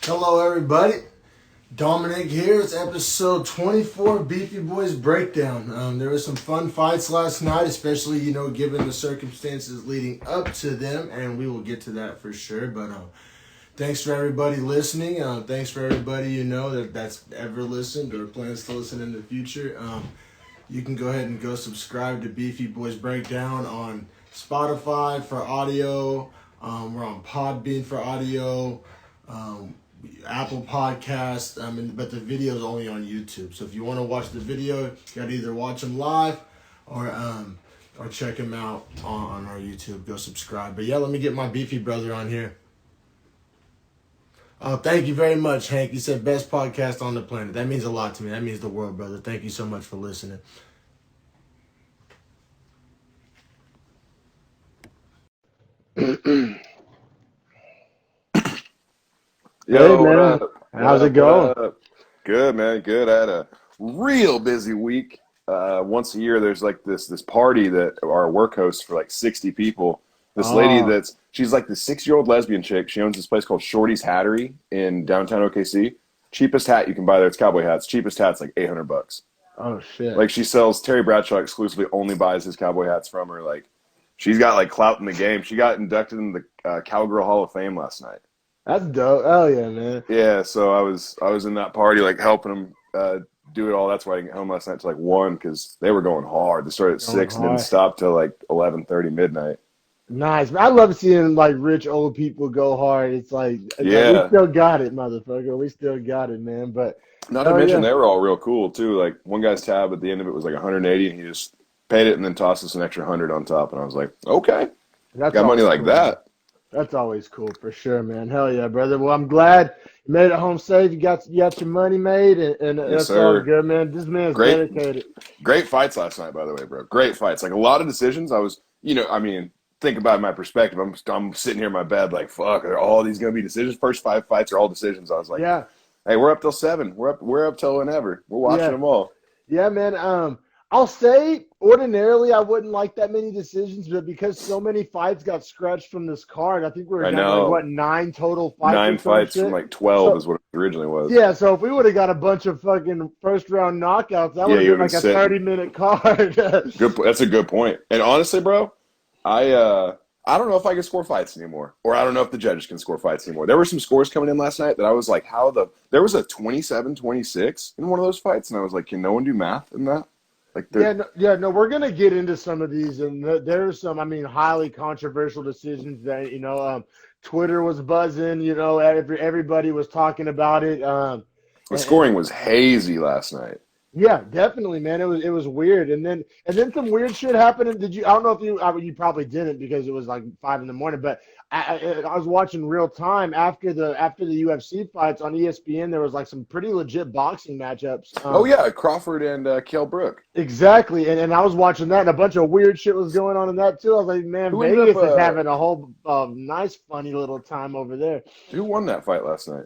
Hello, everybody. Dominic here. It's episode 24, Beefy Boys Breakdown. There were some fun fights last night, especially, given the circumstances leading up to them, and we will get to that for sure. But thanks for everybody listening. Thanks for everybody that's ever listened or plans to listen in the future. You can go ahead and go subscribe to Beefy Boys Breakdown on Spotify for audio. We're on Podbean for audio. Apple Podcast, but the video is only on YouTube. So if you want to watch the video, you got to either watch them live or check them out on our YouTube. Go subscribe. But yeah, let me get my beefy brother on here. Thank you very much, Hank. You said best podcast on the planet. That means a lot to me. That means the world, brother. Thank you so much for listening. Yo, hey, man. what up? How's it going? Good, man. Good. I had a real busy week. Once a year, there's like this party that our work hosts for like 60 people. This lady she's like the 6-year-old lesbian chick. She owns this place called Shorty's Hattery in downtown OKC. Cheapest hat you can buy there. It's cowboy hats. Cheapest hat's like $800. Oh shit! Like she sells Terry Bradshaw exclusively. Only buys his cowboy hats from her. Like she's got like clout in the game. She got inducted in the Cowgirl Hall of Fame last night. That's dope. Hell yeah, man. Yeah, so I was in that party, like helping them do it all. That's why I didn't get home last night till like 1 because they were going hard. They started at 6 and didn't stop till like 11:30 midnight. Nice. I love seeing like rich old people go hard. It's like, we still got it, motherfucker. We still got it, man. But not to mention they were all real cool too. Like one guy's tab at the end of it was like 180, and he just paid it and then tossed us an extra 100 on top. And I was like, okay, got money like that. That's always cool for sure, man. Hell yeah, brother. Well, I'm glad you made it home safe. You got your money made, and that's all good, man. This man's dedicated. Great fights last night, by the way, bro. Great fights. Like a lot of decisions. I was, think about my perspective. I'm sitting here in my bed like, fuck, are all these going to be decisions? First 5 fights are all decisions. I was like, yeah. Hey, we're up till 7. We're up till whenever. We're watching them all. Yeah, man. I'll say ordinarily I wouldn't like that many decisions, but because so many fights got scratched from this card, I think we're down to like, 9 total fights? 9 fights from like 12 is what it originally was. Yeah, so if we would have got a bunch of fucking first-round knockouts, that would have been like a 30-minute card. That's a good point. And honestly, bro, I don't know if I can score fights anymore, or I don't know if the judges can score fights anymore. There were some scores coming in last night that I was like, there was a 27-26 in one of those fights, and I was like, can no one do math in that? Like no, we're gonna get into some of these, and there's some, highly controversial decisions that Twitter was buzzing. Everybody was talking about it. The scoring was hazy last night. Yeah, definitely, man. It was weird, and then some weird shit happened. And I don't know if you probably didn't because it was like 5 a.m, but I was watching real time after the UFC fights on ESPN. There was like some pretty legit boxing matchups. Crawford and Kell Brook. Exactly, and I was watching that, and a bunch of weird shit was going on in that too. I was like, man, Vegas is having a whole nice, funny little time over there. Who won that fight last night?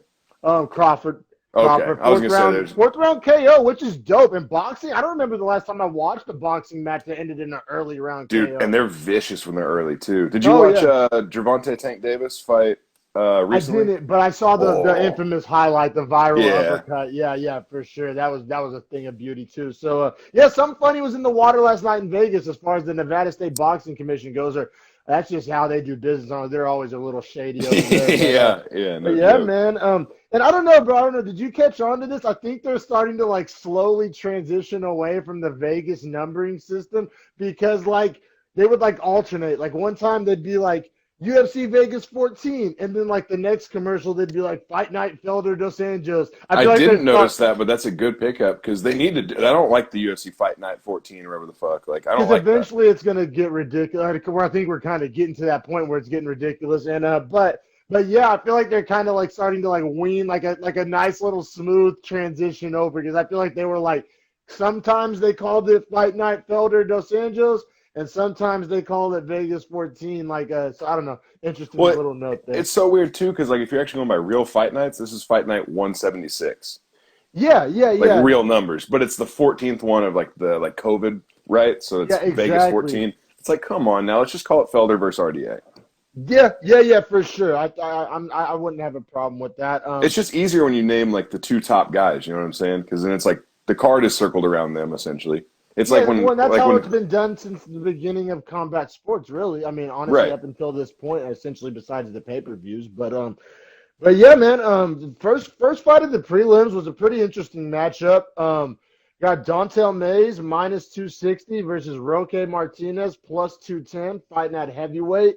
Crawford. Okay, I was going to say fourth round KO, which is dope. In boxing, I don't remember the last time I watched a boxing match that ended in an early round KO. Dude, and they're vicious when they're early, too. Did you watch Gervonta Tank Davis fight recently? I didn't, but I saw the infamous highlight, the viral uppercut. Yeah, for sure. That was a thing of beauty, too. So, something funny was in the water last night in Vegas as far as the Nevada State Boxing Commission goes. That's just how they do business. They're always a little shady over there. Man. And I don't know, bro. Did you catch on to this? I think they're starting to like slowly transition away from the Vegas numbering system because like they would like alternate. Like one time they'd be like UFC Vegas 14, and then like the next commercial they'd be like Fight Night Felder Dos Anjos. I didn't notice that, but that's a good pickup because they need to. I don't like the UFC Fight Night 14 or whatever the fuck. Like I don't like. Eventually, it's gonna get ridiculous. Where I think we're kind of getting to that point where it's getting ridiculous, and But yeah, I feel like they're kind of like starting to like wean like a nice little smooth transition over because I feel like they were like sometimes they called it Fight Night Felder Dos Anjos and sometimes they called it Vegas 14. So I don't know. Interesting little note there. It's so weird too because like if you're actually going by real fight nights, this is Fight Night 176. Yeah. Like real numbers, but it's the 14th one of like the COVID, right? So it's Vegas 14. It's like come on now, let's just call it Felder versus RDA. Yeah, for sure. I wouldn't have a problem with that. It's just easier when you name like the two top guys. You know what I'm saying? Because then it's like the card is circled around them essentially. It's Yeah, well, that's like how when it's been done since the beginning of combat sports, really. I mean, honestly, right. up until this point, essentially, besides the pay-per-views. But yeah, man. First fight of the prelims was a pretty interesting matchup. Got Dontel Mays minus 260 versus Roque Martinez plus 210, fighting at heavyweight.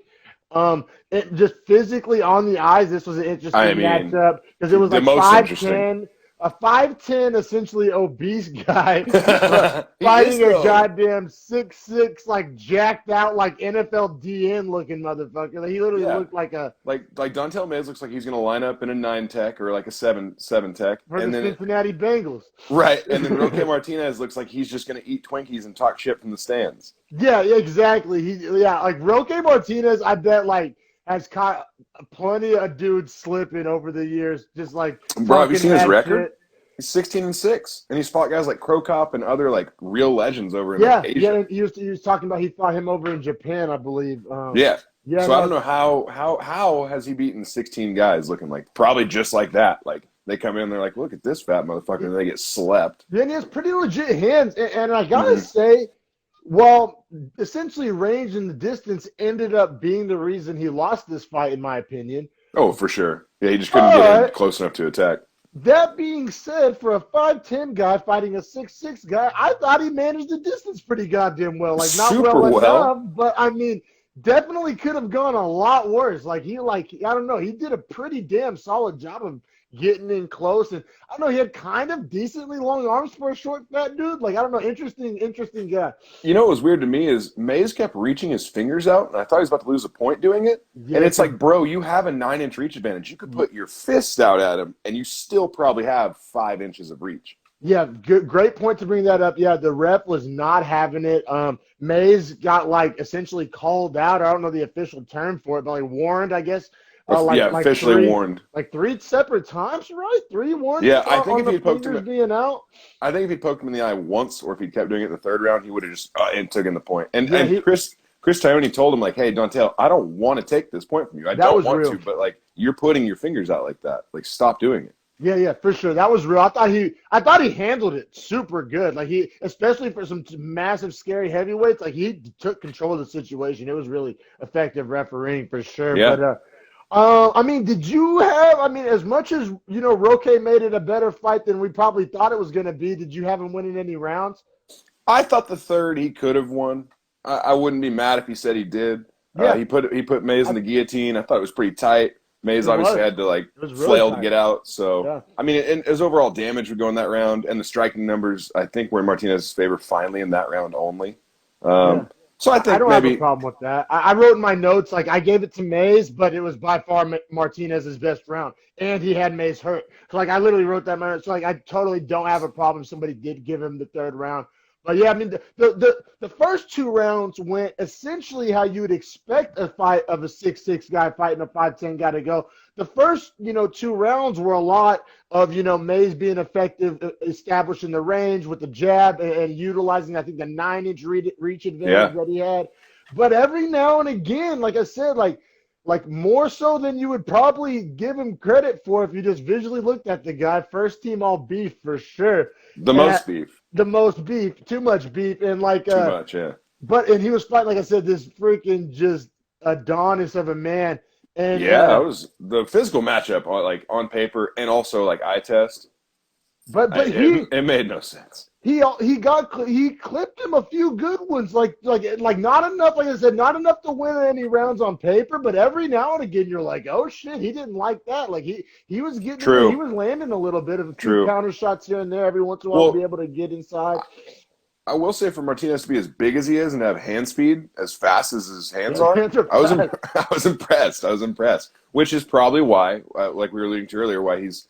It just physically on the eyes, this was an I interesting mean, matchup because it was the like most interesting. 5'10", a 5'10", essentially obese guy He is fighting a though. goddamn 6'6", like jacked out, like NFL DN looking motherfucker. Like, he literally Yeah. looked like a Like Dontel Mays looks like he's gonna line up in a 9 tech or like a seven tech, for the and then Cincinnati Bengals. right, and then Roque Martinez looks like he's just gonna eat Twinkies and talk shit from the stands. Yeah, exactly. Like Roque Martinez, I bet like has caught plenty of dudes slipping over the years, just like Bro, have you talking seen his mad record? shit. He's 16-6, and he's fought guys like Crow Cop and other like real legends over in like Yeah. Asia. And he was talking about he fought him over in Japan, I believe. Yeah. Yeah, So I no, don't know how has he beaten 16 guys looking like probably just like that. Like they come in, they're like, look at this fat motherfucker, and they get slept. then he has pretty legit hands, and I gotta Hmm. say, well, essentially range in the distance ended up being the reason he lost this fight, in my opinion. Oh, for sure. Yeah, he just couldn't get in But close enough to attack. that being said, for a 5'10" guy fighting a 6'6" guy, I thought he managed the distance pretty goddamn well. Like, not Super well well. enough, but I mean, definitely could have gone a lot worse. I don't know, he did a pretty damn solid job of getting in close. And I don't know, he had kind of decently long arms for a short, fat dude. Like, I don't know, interesting guy. You know what was weird to me is Mays kept reaching his fingers out, and I thought he was about to lose a point doing it. And Yeah, it's like, bro, you have a 9-inch reach advantage. You could put your fist out at him, and you still probably have 5 inches of reach. yeah, good, great point to bring that up. Yeah, the ref was not having it. Mays got like essentially called out. I don't know the official term for it, but like warned, I guess. Yeah, Like officially warned. three separate times, right? Three Yeah, warnings I think on if the he poked him, fingers being out. I think if he poked him in the eye once, or if he kept doing it in the third round, he would have just and took in the point. And Yeah, Chris Tyone told him like, "Hey, Dontel, I don't want to take this point from you. I that don't was want real. to, but like you're putting your fingers out like that. Like stop doing it." Yeah, for sure. That was real. I thought he handled it super good. Like especially for some massive, scary heavyweights, like he took control of the situation. It was really effective refereeing for sure. Yeah. I mean, did you have? I mean, as much as Roque made it a better fight than we probably thought it was going to be. Did you have him winning any rounds? I thought the third he could have won. I wouldn't be mad if he said he did. Yeah, He put Mays in the guillotine. I thought it was pretty tight. Mays it obviously was. had to like It was really flail to tight. get out. So Yeah. I mean, and his overall damage would go in that round, and the striking numbers I think were in Martinez's favor finally in that round only. Yeah. So I I think don't have a maybe problem with that. I wrote in my notes, like, I gave it to Mays, but it was by far Martinez's best round. And he had Mays hurt. So, like, I literally wrote that in my notes. So, like, I totally don't have a problem if somebody did give him the third round. But, yeah, I mean, the first two rounds went essentially how you would expect a fight of a 6'6" guy fighting a 5'10" guy to go. The first, two rounds were a lot of, Mays being effective, establishing the range with the jab and utilizing, I think, the 9-inch reach advantage yeah. that he had. But every now and again, like I said, like more so than you would probably give him credit for if you just visually looked at the guy. First team all beef for sure. The And most beef. the most beef, too much beef. And Too much, yeah. and he was fighting, like I said, this freaking just Adonis of a man. And Yeah, that was the physical matchup on paper and also like eye test. but It made no sense. he clipped him a few good ones, like not enough, like I said, not enough to win any rounds on paper, but every now and again you're like, oh shit, he didn't like that. Like he was getting True. he was landing a little bit of a few True. counter shots here and there every once in a while to be able to get inside. I will say for Martinez to be as big as he is and have hand speed as fast as his hands Yeah, are, hands are I was fast. I was impressed. I was impressed, which is probably why, like we were alluding to earlier, why he's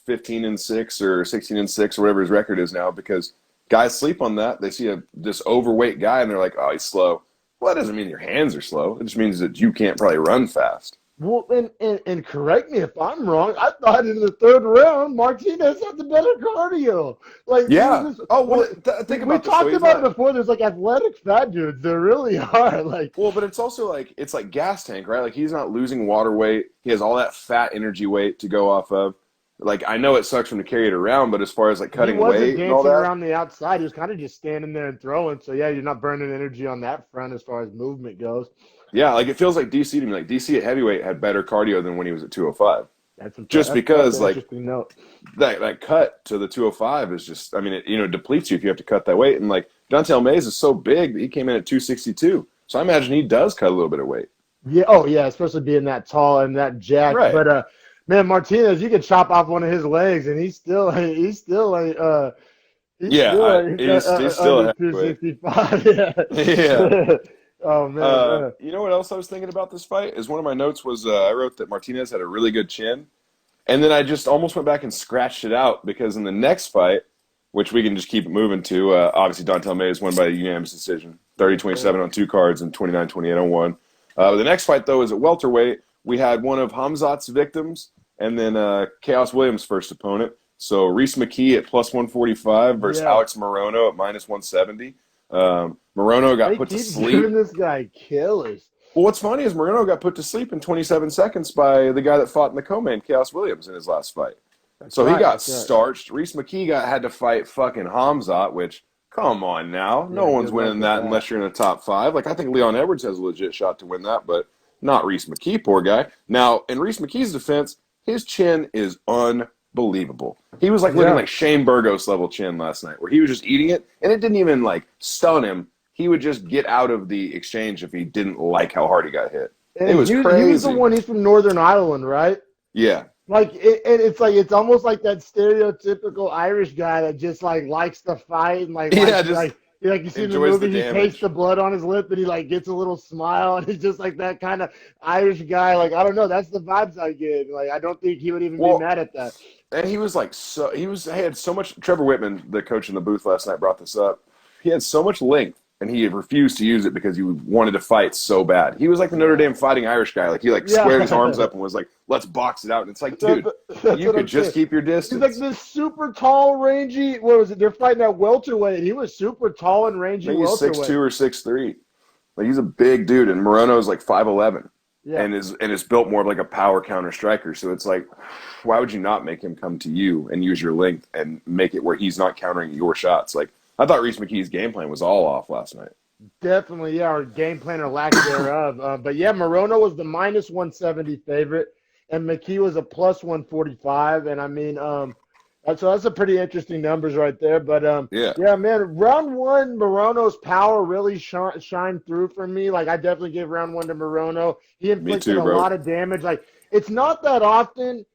15-6 or 16-6 or whatever his record is now. Because guys sleep on that. They see this overweight guy and they're like, "Oh, he's slow." Well, that doesn't mean your hands are slow. It just means that you can't probably run fast. Well, and correct me if I'm wrong. I thought in the third round, Martinez had the better cardio. Like he was Yeah. just Oh when well, think we about this though. talked He's about it not. before. There's like athletic fat dudes. There really are. Like Well, but it's also like it's like gas tank, right? Like he's not losing water weight. He has all that fat energy weight to go off of. Like I know it sucks from to carry it around, but as far as like he cutting wasn't weight and all dancing that, around the outside. He was kind of just standing there and throwing. So yeah, you're not burning energy on that front as far as movement goes. yeah, like it feels like DC to me. Like DC at heavyweight had better cardio than when he was at 205. Just That's because an like interesting note. that cut to the 205 is just, I mean, it depletes you if you have to cut that weight. And like Dontel Mays is so big that he came in at 262. So I imagine he does cut a little bit of weight. Yeah. Oh yeah, especially being that tall and that jacked. Right. But man, Martinez, you could chop off one of his legs, and he's Yeah, still he's still under a heavyweight. 265. Yeah. Yeah. Oh man. You know what else I was thinking about this fight? Is one of my notes was I wrote that Martinez had a really good chin. And then I just almost went back and scratched it out because in the next fight, which we can just keep it moving to, obviously Dontel Mays won by a unanimous decision, 30-27 on two cards and 29-28 on one. The next fight, though, is at welterweight. We had one of Hamzat's victims and then Chaos Williams' first opponent. So Reese McKee at plus 145 versus Yeah. Alex Morono at minus 170. Morono got They put to keep sleep. giving this guy killers. Well, what's funny is Moreno got put to sleep in 27 seconds by the guy that fought in the co-main, Chaos Williams, in his last fight. So he got starched. Reese McKee had to fight fucking Hamzat, which, come on now. No one's winning that unless you're in the top five. Like, I think Leon Edwards has a legit shot to win that, but not Reese McKee, poor guy. Now, in Reese McKee's defense, his chin is unbelievable. He was like looking like Shane Burgos level chin last night, where he was just eating it, and it didn't even like stun him. He would just get out of the exchange if he didn't like how hard he got hit. And it was crazy. He was the one. He's from Northern Ireland, right? Yeah. Like it's almost like that stereotypical Irish guy that just like likes to fight and like you see in the movie, he tastes the blood on his lip and he like gets a little smile and he's just like that kind of Irish guy. Like I don't know, that's the vibes I get. Like I don't think he would even be mad at that. And he was like he had so much. Trevor Whitman, the coach in the booth last night, brought this up. He had so much length. And he refused to use it because he wanted to fight so bad. He was like the Notre Dame fighting Irish guy. Like he squared his arms up and was like, "Let's box it out." And it's like, dude, you could just keep your distance. He's like this super tall, rangy. What was it? They're fighting at welterweight. He was super tall and rangy. He's 6'2" or 6'3". Like he's a big dude, and Morono's like 5'11", and is built more of like a power counter striker. So it's like, why would you not make him come to you and use your length and make it where he's not countering your shots? Like. I thought Reese McKee's game plan was all off last night. Definitely, yeah, or game plan or lack thereof. But yeah, Morono was the minus 170 favorite, and McKee was a plus 145. And I mean, so that's a pretty interesting numbers right there. But yeah, man, round one, Morono's power really shined through for me. Like I definitely gave round one to Morono. He inflicted a lot of damage. Like it's not that often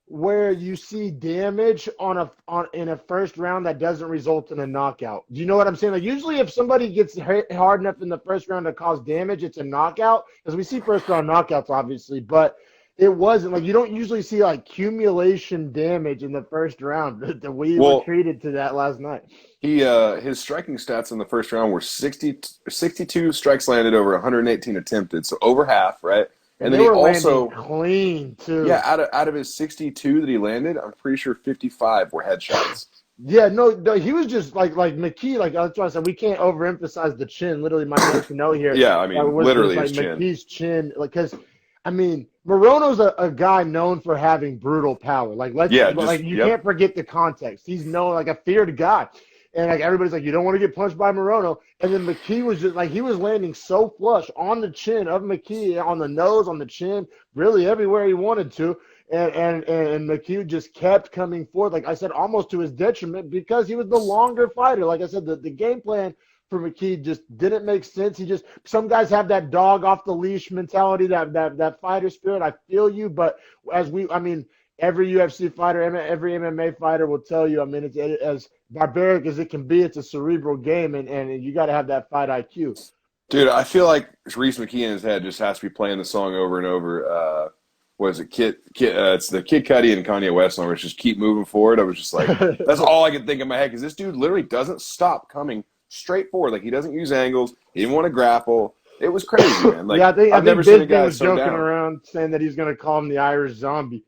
where you see damage in a first round that doesn't result in a knockout. Do you know what I'm saying? Like usually if somebody gets hit hard enough in the first round to cause damage, it's a knockout. Because we see first round knockouts, obviously, but it wasn't. Like you don't usually see like accumulation damage in the first round. We were treated to that last night. His striking stats in the first round were 62 strikes landed over 118 attempted, so over half, right? And then he also clean too. Yeah, out of his 62 that he landed, I'm pretty sure 55 were headshots. Yeah, no, he was just like McKee. Like that's why I said we can't overemphasize the chin. Literally, my notes to know here. Yeah, I mean, literally his chin. McKee's chin, like because I mean, Morono's a guy known for having brutal power. Like you can't forget the context. He's known like a feared guy. And like everybody's like, you don't want to get punched by Morono. And then McKee was just like he was landing so flush on the chin of McKee, on the nose, on the chin, really everywhere he wanted to. And McKee just kept coming forward, like I said, almost to his detriment because he was the longer fighter. Like I said, the game plan for McKee just didn't make sense. Some guys have that dog off the leash mentality, that fighter spirit. I feel you, but every UFC fighter, every MMA fighter will tell you, I mean, it's as barbaric as it can be, it's a cerebral game, and you got to have that fight IQ. Dude, I feel like Reese McKee in his head just has to be playing the song over and over. What is it? It's the Kid Cudi and Kanye West song, where it's just keep moving forward. I was just like, that's all I could think in my head, because this dude literally doesn't stop coming straight forward. Like, he doesn't use angles. He didn't want to grapple. It was crazy, man. Like, Yeah, I I've think never seen a Bisbee guy was so joking down. around saying that he's going to call him the Irish Zombie.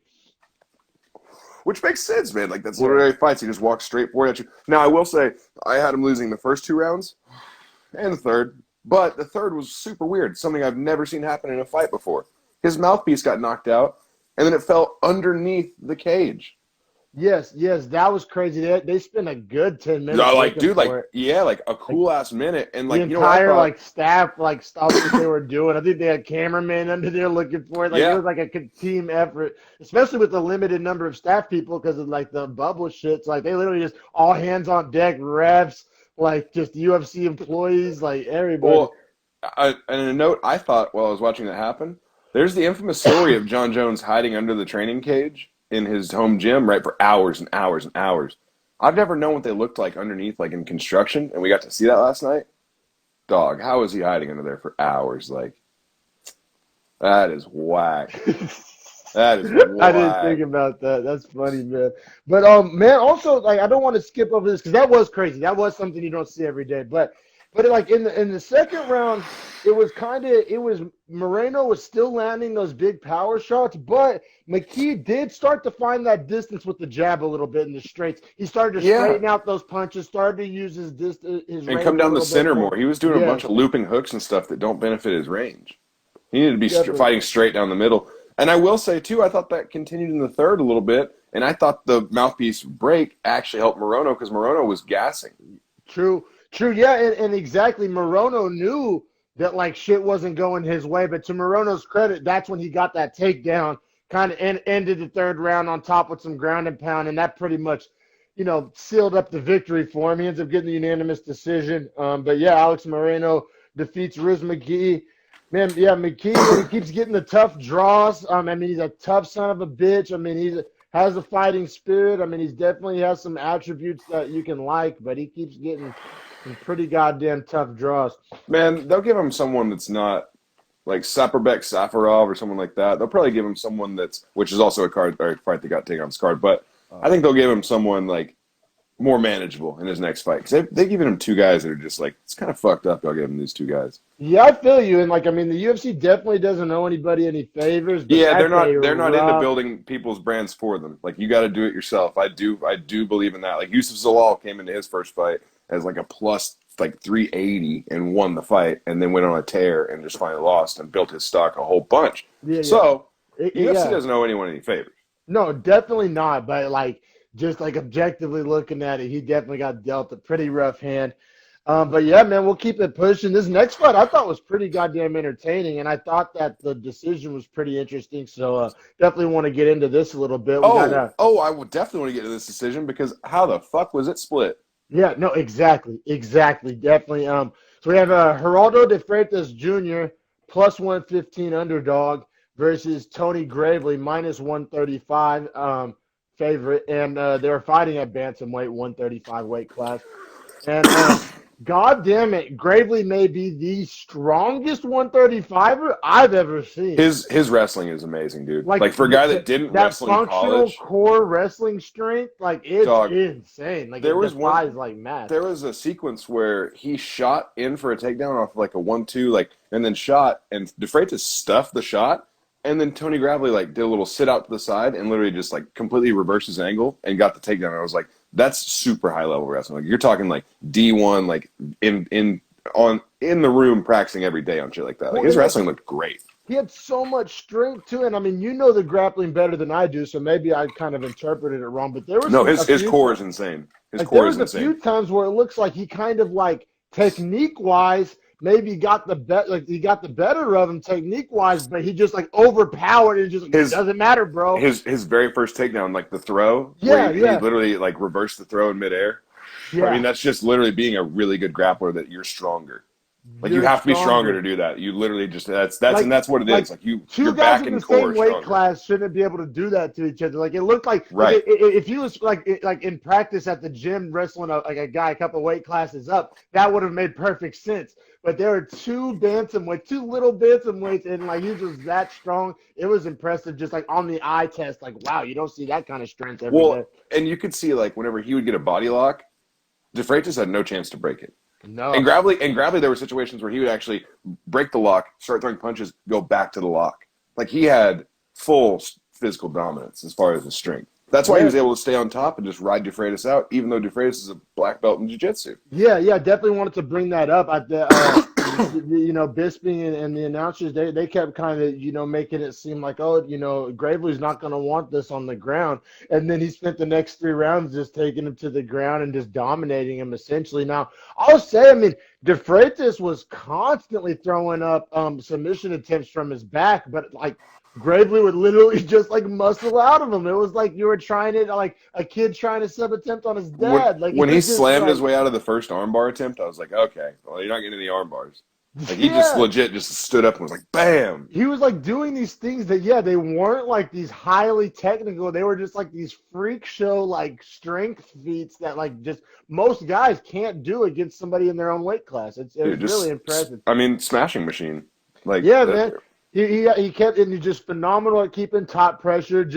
Which makes sense, man. Like, that's literally how he fights. He just walks straight forward at you. Now, I will say, I had him losing the first 2 rounds and the third, but the third was super weird. Something I've never seen happen in a fight before. His mouthpiece got knocked out, and then it fell underneath the cage. Yes, that was crazy. They spent a good 10 minutes Like, looking dude, like, for it. yeah, like a Like cool ass minute. And, the like, you know what I entire thought? staff stopped what they were doing. I think they had cameramen under there looking for it. Like it Yeah. was like a team effort, especially with the limited number of staff people because of like the bubble shits. Like they literally just all hands on deck, refs, like just UFC employees, like everybody. Well, and a note I thought while I was watching that happen, there's the infamous story of John Jones hiding under the training cage in his home gym, right, for hours and hours and hours. I've never known what they looked like underneath, like in construction, and we got to see that last night. Dog, how is he hiding under there for hours? Like, that is whack. That is whack. I didn't think about that. That's funny, man. But man, also like I don't want to skip over this because that was crazy. That was something you don't see every day. But like in the second round, it was Moreno was still landing those big power shots, but McKee did start to find that distance with the jab a little bit in the straights. He started to straighten out those punches, started to use his And range come down a the little center bit more. He was doing a bunch of looping hooks and stuff that don't benefit his range. He needed to be fighting straight down the middle. And I will say, too, I thought that continued in the third a little bit, and I thought the mouthpiece break actually helped Moreno because Moreno was gassing. True, yeah, and exactly. Moreno knew that like shit wasn't going his way, but to Moreno's credit, that's when he got that takedown, kind of ended the third round on top with some ground and pound, and that pretty much, sealed up the victory for him. He ends up getting the unanimous decision. But yeah, Alex Moreno defeats Riz McGee. Man, yeah, McKee, he keeps getting the tough draws. I mean, he's a tough son of a bitch. I mean, he has a fighting spirit. I mean, he's definitely has some attributes that you can like, but he keeps getting some pretty goddamn tough draws. Man, they'll give him someone that's not like Saperbek Safarov or someone like that. They'll probably give him someone which is also a fight that got taken off his card. But I think they'll give him someone like more manageable in his next fight because they've given him two guys that are just like, it's kind of fucked up. Y'all give him these two guys. Yeah, I feel you, and like I mean, the UFC definitely doesn't owe anybody any favors. But Yeah, they're not into building people's brands for them. Like you got to do it yourself. I do believe in that. Like Yusuf Zalal came into his first fight as like a plus like 380 and won the fight, and then went on a tear and just finally lost and built his stock a whole bunch. Yeah, so UFC doesn't owe anyone any favors. No, definitely not. But like just like objectively looking at it, he definitely got dealt a pretty rough hand. But yeah, man, we'll keep it pushing. This next fight I thought was pretty goddamn entertaining, and I thought that the decision was pretty interesting. So definitely want to get into this a little bit. I would definitely want to get to this decision because how the fuck was it split? Yeah, no, exactly, definitely. So we have Geraldo de Freitas Jr. plus 115 underdog versus Tony Gravely minus 135 favorite, and they're fighting at bantamweight 135 weight class. And God damn it, Gravely may be the strongest 135er I've ever seen. His wrestling is amazing, dude. Like for a guy that didn't wrestle in college, functional core wrestling strength, like it's insane. Like there it was defies like math. There was a sequence where he shot in for a takedown off like a 1-2, like, and then shot, and De Freitas stuffed the shot, and then Tony Gravely like did a little sit out to the side and literally just like completely reversed his angle and got the takedown. And I was like, that's super high level wrestling. Like you're talking like D1, like in the room practicing every day on shit like that. Like his wrestling looked great. He had so much strength too, and I mean, you know the grappling better than I do, so maybe I kind of interpreted it wrong. But there was his core is insane. His like, core is insane. insane. A few times where it looks like he kind of like technique wise maybe got the better of him technique wise, but he just like overpowered and just like, it doesn't matter, bro. His very first takedown, like the throw, he literally like reversed the throw in midair. Yeah. I mean, that's just literally being a really good grappler that you're stronger. Like you have to be stronger to do that. You literally just that's and that's what it is. Like you're back in core. Two guys in the same weight class shouldn't be able to do that to each other. Like it looked like if he was like in practice at the gym wrestling a guy a couple weight classes up, that would have made perfect sense. But there are two little bantamweights, and like he was that strong. It was impressive, just like on the eye test. Like wow, you don't see that kind of strength every day. And you could see like whenever he would get a body lock, De Freitas had no chance to break it. No. And Gravely, there were situations where he would actually break the lock, start throwing punches, go back to the lock. Like he had full physical dominance as far as his strength. That's why he was able to stay on top and just ride DeFreitas out, even though DeFreitas is a black belt in jiu-jitsu. Yeah, definitely wanted to bring that up. Bisping and the announcers, they kept kind of, making it seem like, Gravely's not going to want this on the ground. And then he spent the next 3 rounds just taking him to the ground and just dominating him essentially. Now, I'll say, DeFreitas was constantly throwing up submission attempts from his back, but Gravely would literally just muscle out of him. It was like you were trying to, like a kid trying to sub attempt on his dad. When he slammed his way out of the first armbar attempt, I was like, okay, well, you're not getting any arm bars. Like he just legit just stood up and was like, bam. He was doing these things that, they weren't these highly technical. They were just these freak show strength feats that just most guys can't do against somebody in their own weight class. It was really impressive. Smashing machine. Man. He kept, and he's just phenomenal at keeping top pressure.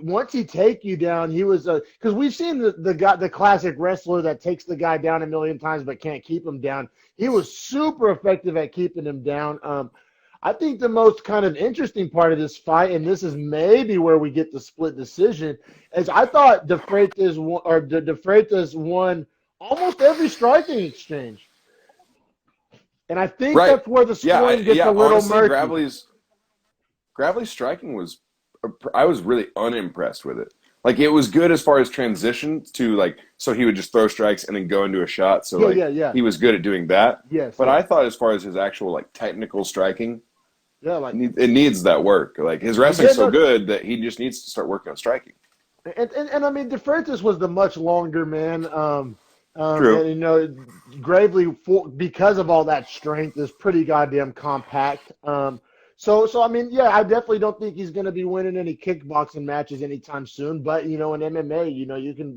Once he take you down, he was because we've seen the classic wrestler that takes the guy down a million times but can't keep him down. He was super effective at keeping him down. I think the most kind of interesting part of this fight, and this is maybe where we get the split decision, is I thought DeFreitas won almost every striking exchange. And I think that's where the scoring gets a little murky. Gravely's striking I was really unimpressed with it. It was good as far as transition to so he would just throw strikes and then go into a shot. So he was good at doing that. Yes. But I thought as far as his actual technical striking, it needs that work. His wrestling's so good that he just needs to start working on striking. And DeFreitas was the much longer man. True. And, Gravely, because of all that strength, is pretty goddamn compact. I definitely don't think he's going to be winning any kickboxing matches anytime soon. But, in MMA,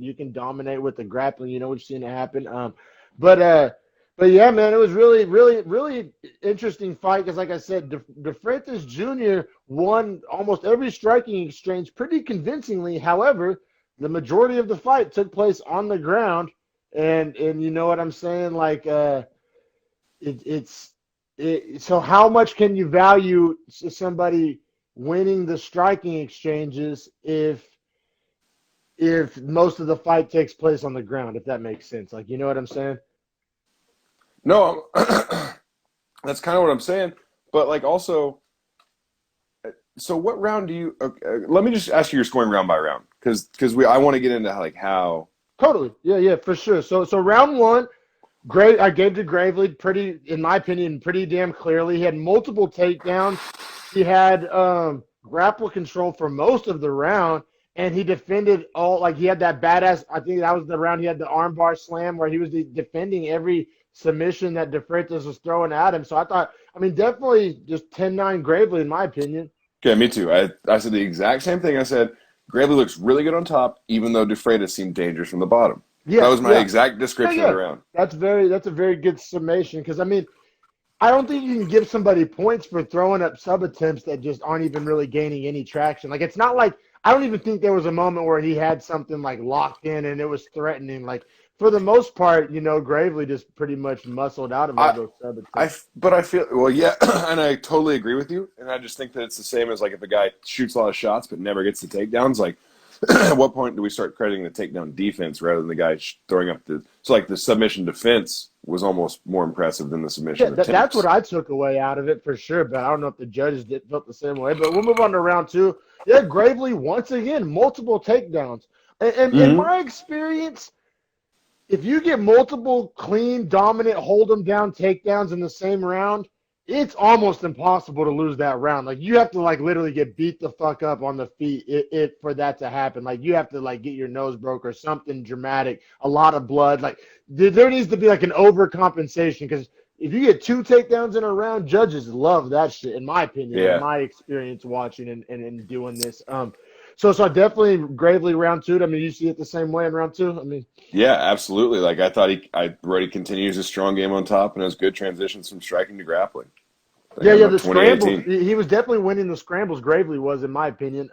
you can dominate with the grappling. We've seen it happen. But yeah, man, it was really, really, really interesting fight because, like I said, DeFreitas Jr. won almost every striking exchange pretty convincingly. However, the majority of the fight took place on the ground. And you know what I'm saying? So how much can you value somebody winning the striking exchanges if most of the fight takes place on the ground, if that makes sense? You know what I'm saying? No, that's kind of what I'm saying. But also, so what round do you? Let me just ask you your scoring round by round because I want to get into how. Totally. Yeah, for sure. So round 1, I gave to Gravely in my opinion, pretty damn clearly. He had multiple takedowns. He had grapple control for most of the round, and he defended all. He had that badass. I think that was the round he had the armbar slam where he was defending every submission that DeFreitas was throwing at him. So I thought, definitely just 10-9 Gravely in my opinion. Okay, me too. I said the exact same thing. I said Gravely looks really good on top, even though DeFreitas seemed dangerous from the bottom. That was my exact description of the round. That's a very good summation because I don't think you can give somebody points for throwing up sub attempts that just aren't even really gaining any traction. It's not I don't even think there was a moment where he had something locked in and it was threatening. For the most part, Gravely just pretty much muscled out of all those sub attempts. But I feel and I totally agree with you. And I just think that it's the same as if a guy shoots a lot of shots but never gets the takedowns. At what point do we start crediting the takedown defense rather than the guy throwing up the submission defense was almost more impressive than the submission attempts. That's what I took away out of it for sure, but I don't know if the judges felt the same way. But we'll move on to round 2. Yeah, Gravely, once again, multiple takedowns. And in my experience, if you get multiple clean, dominant, hold them down takedowns in the same round, it's almost impossible to lose that round. You have to literally get beat the fuck up on the feet for that to happen. You have to get your nose broke or something dramatic, a lot of blood. There needs to be an overcompensation because if you get 2 takedowns in a round, judges love that shit, in my opinion, in my experience watching and doing this. So definitely Gravely round 2. You see it the same way in round 2? Yeah, absolutely. I thought he already continues his strong game on top and has good transitions from striking to grappling. The scrambles. He was definitely winning the scrambles. Gravely was, in my opinion.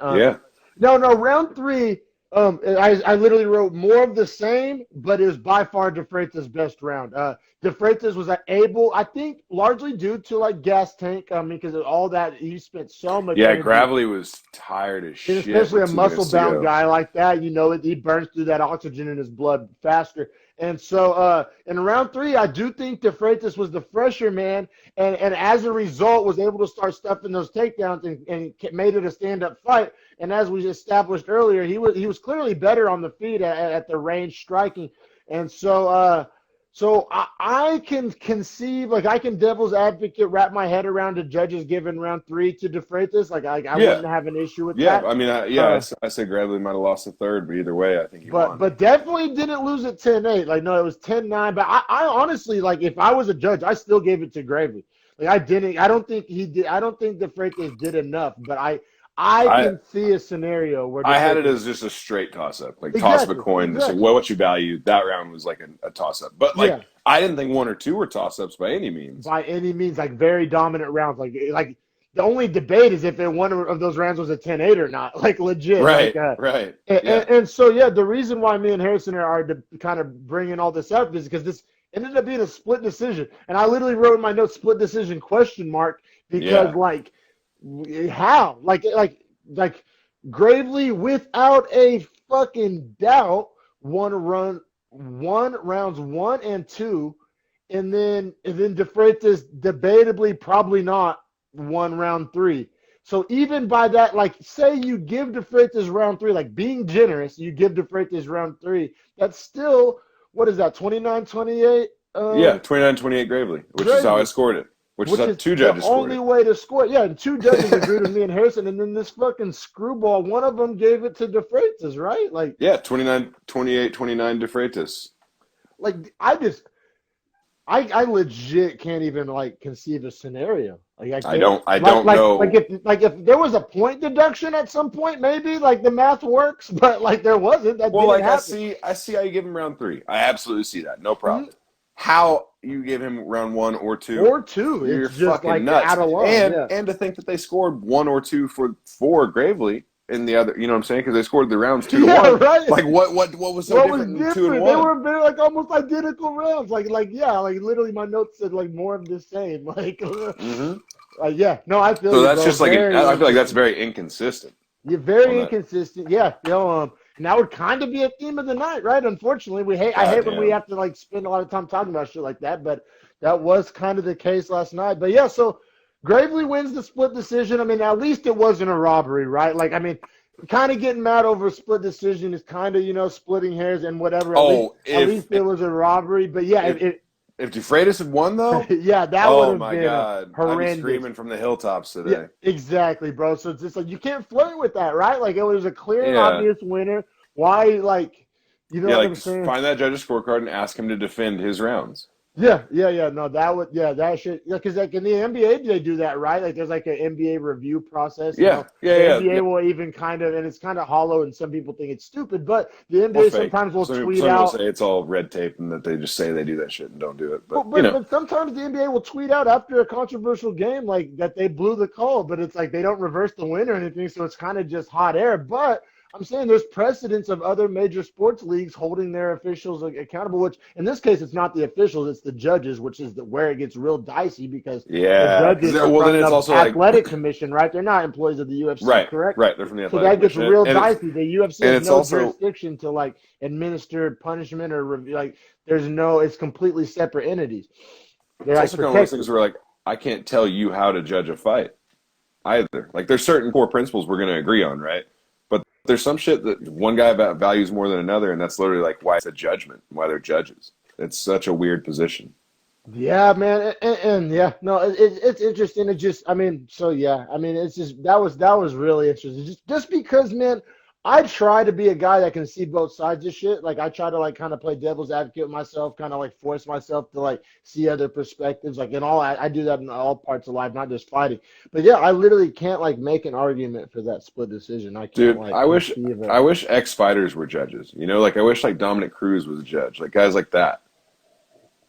No, round 3. I literally wrote more of the same, but it was by far De Freitas' best round. De Freitas was able, I think, largely due to like gas tank. I mean, because of all that he spent so much Yeah, energy, Gravely was tired as and shit especially with a 2 minutes to muscle-bound go. guy like that. He burns through that oxygen in his blood faster. And so in round three, I do think De Freitas was the fresher man, and as a result, was able to start stuffing those takedowns and made it a stand-up fight. And as we established earlier, he was clearly better on the feet at the range striking. And so I can conceive, like I can devil's advocate wrap my head around the judges giving round three to De Freitas. Like I Yeah, wouldn't have an issue with yeah. that. I mean, I say Gravely might have lost the third, but either way, I think he But won. but definitely didn't lose at 10-8. Like, no, it was 10-9. But I honestly, like, if I was a judge, I still gave it to Gravely. Like, I don't think he did. I don't think De Freitas did enough. But I I can see a scenario where De I had it Freitas. as just a straight toss up, like toss of a Exactly. coin to say, Exactly. well, what you value. That round was like a toss up, but like Yeah. I didn't think 1 or 2 were toss ups by any means. By any means, like very dominant rounds. Like the only debate is if one of those rounds was a 10-8 or not. Like legit. Right, right, And, yeah, and so yeah, the reason why me and Harrison are kind of bringing all this up is because this ended up being a split decision, and I literally wrote in my notes "split decision?" because yeah. like how like Gravely without a fucking doubt won rounds 1 and 2, and then De Freitas debatably probably not won round 3. So even by that, like say you give De Freitas round 3, like being generous, you give De Freitas round 3. That's still, what is that, 29-28? Yeah, 29-28 Gravely, which is how I Gravely, scored it, which is which how is 2 the judges scored only it. way to score. Yeah, and 2 judges agreed with me and Harrison, and then this fucking screwball, one of them gave it to De Freitas, right? Yeah, 29-28, 29 De Freitas. Like I legit can't even like conceive a scenario. Like I can't I don't know. if there was a point deduction at some point, maybe like the math works, but like there wasn't. That Well, didn't like happen. I see how you give him round 3. I absolutely see that, no Mhm. problem. How you give him round 1 or 2? Or two. You're It's just fucking like nuts. out of line. Yeah. And to think that they scored 1 or 2 for Gravely in the other, you know what I'm saying? Because they scored the rounds 2 to Yeah, 1. right. Like what was so What was different than 2 and different? They 1? were like almost identical rounds. Like yeah, like literally my notes said like more of the same. Mm-hmm. Yeah, no, I feel So you, that's bro. just like Very I feel like that's interesting. very inconsistent You're on very that. inconsistent. Yeah, and that would kind of be a theme of the night, right? Unfortunately, I hate when we Goddamn. have to like spend a lot of time talking about shit like that, but that was kind of the case last night. But yeah, so Gravely wins the split decision. I mean, at least it wasn't a robbery, right? Like, I mean, kind of getting mad over a split decision is kind of splitting hairs and whatever. Oh, At least it was a robbery. But yeah, if if DeFreitas had won though, yeah, that would oh have my been God, I'd be horrendous. screaming from the hilltops Yeah, today. exactly, bro. So it's just like you can't flirt with that, right? Like it was a clear and Yeah. obvious winner. Why, like, you know Yeah, what like I'm just saying? find that judge's scorecard and ask him to defend his rounds. Yeah. No, that should, yeah, because like in the NBA, they do that, right? Like there's like an NBA review process. Yeah, The yeah, NBA yeah. will even kind of, and it's kind of hollow, and some people think it's stupid, but the Or NBA fake. sometimes will Some tweet people will out. say it's all red tape and that they just say they do that shit and don't do it. But, But but but sometimes the NBA will tweet out after a controversial game like that they blew the call, but it's like they don't reverse the win or anything, so it's kind of just hot air. But I'm saying there's precedents of other major sports leagues holding their officials accountable, which in this case it's not the officials, it's the judges, which is where it gets real dicey because the yeah, because judges are well, then from it's the also like athletic commission, right? They're not employees of the UFC, right, correct? right. They're from the So athletic that gets commission, real and dicey. The UFC has it's no also jurisdiction to like administer punishment or like there's no, it's completely separate entities. They're it's like also kind of one of those protected. things where like I can't tell you how to judge a fight either. Like there's certain core principles we're going to agree on, right? But there's some shit that one guy values more than another, and that's literally like why it's a judgment, why they're judges. It's such a weird position. Yeah, man, and yeah, no, it's interesting. It just, I mean, so yeah, I mean, it's just that was really interesting. Just because, man, I try to be a guy that can see both sides of shit. Like I try to like kind of play devil's advocate with myself, kind of like force myself to like see other perspectives. Like in all, I do that in all parts of life, not just fighting. But yeah, I literally can't like make an argument for that split decision. I can't Dude, like conceive it. I wish ex fighters were judges. You know, like I wish like Dominic Cruz was a judge, like guys like that,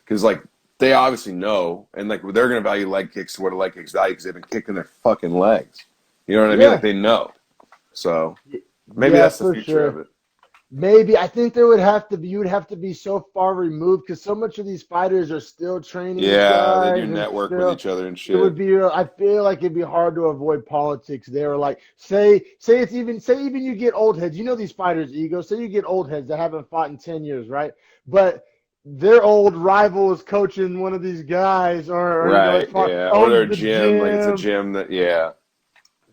because like they obviously know, and like they're gonna value leg kicks to what a leg kicks value because they've been kicking their fucking legs. You know what I mean? Yeah, Like they know. So maybe yeah, that's the for future of sure. it. Maybe I think there would have to be you would have to be so far removed because so much of these fighters are still training with Yeah, they do guys and network with still each other and it would shit. be I feel like it'd be hard to avoid politics there. Like say even you get old heads. You know these fighters' egos. Say you get old heads that haven't fought in 10 years, right? But their old rival is coaching one of these guys or Right, yeah. Or owns their the gym, like it's a gym. gym that, yeah,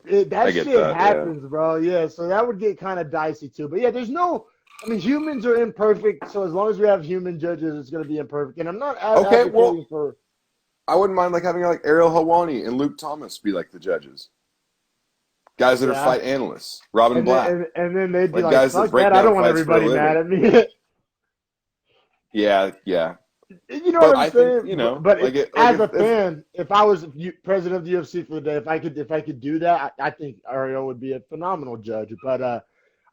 I That get shit that, yeah. happens, bro. Yeah, so that would get kind of dicey too. But yeah, there's no. I mean, humans are imperfect, so as long as we have human judges, it's going to be imperfect. And I'm not Okay, advocating well, for. I wouldn't mind like having like Ariel Helwani and Luke Thomas be like the judges. Guys that are Yeah, fight analysts. Robin Black. and then they'd be Like like, guys that "Fuck break that! I down don't want fights for a everybody mad living. at me." Yeah, yeah. You know what But I'm I think, saying? you know, But like it like as a if fan, if I was president of the UFC for the day, if I could do that, I think Ariel would be a phenomenal judge. But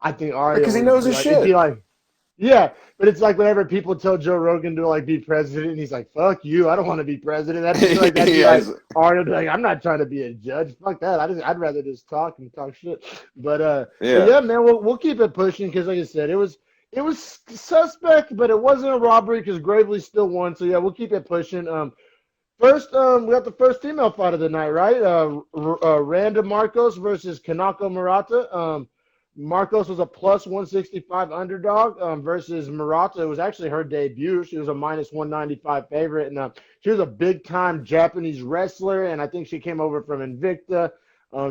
I think Ariel because he would knows be his like it'd be shit. like. Yeah, but it's like whenever people tell Joe Rogan to like be president, and he's like, "Fuck you, I don't want to be president." I feel like that'd be Yeah, like Ariel be like, "I'm not trying to be a judge. Fuck that. I'd rather just talk and talk shit." But yeah. yeah, man, we'll keep it pushing because, like I said, it was suspect, but it wasn't a robbery because Gravely still won. So yeah, we'll keep it pushing. First, we got the first female fight of the night, right? Randa Marcos versus Kanako Murata. Marcos was a plus 165 underdog versus Murata. It was actually her debut. She was a minus 195 favorite, and she was a big time Japanese wrestler. And I think she came over from Invicta.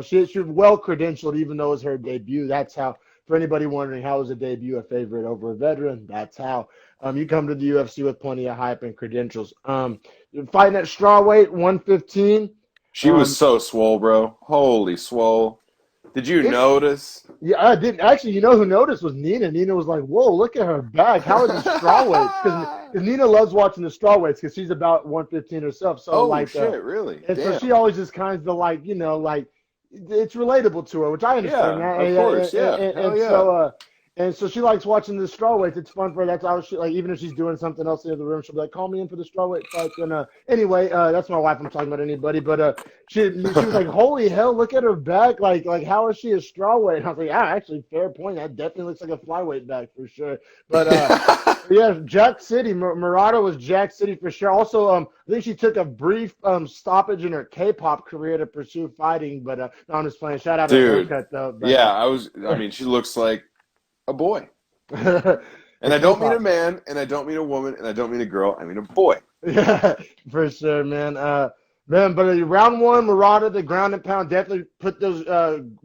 She was well credentialed, even though it was her debut. That's how. For anybody wondering how is a debut a favorite over a veteran, that's how. You come to the UFC with plenty of hype and credentials. Fighting at strawweight 115. She was Um, so swole, bro. Holy swole. Did you it's notice? Yeah, I didn't actually. You know who noticed was Nina. Nina was like, "Whoa, look at her back. How are these strawweights?" Because Nina loves watching the strawweights because she's about 115 herself. So Oh like, shit, really? and so she Damn. always just kind of like like it's relatable to her, which I understand Yeah, that. of course. Yeah. Hell yeah. And so she likes watching the strawweights. It's fun for her. That's how she like. Even if she's doing something else in the other room, she'll be like, "Call me in for the strawweight fights." And anyway, that's my wife. I'm talking about anybody, but she was like, "Holy hell, look at her back! Like how is she a strawweight?" And I was like, "Yeah, actually, fair point. That definitely looks like a flyweight back for sure." Yeah, Jack City. Murata was Jack City for sure. Also, I think she took a brief stoppage in her K-pop career to pursue fighting. But no, I'm just playing. Shout out her Dude. haircut though. Yeah, I mean, she looks like a boy. The And I don't mean a K-pop. man, and I don't mean a woman, and I don't mean a girl. I mean a boy. Yeah, for sure, man. Man, but round one, Murata, the ground and pound, definitely put those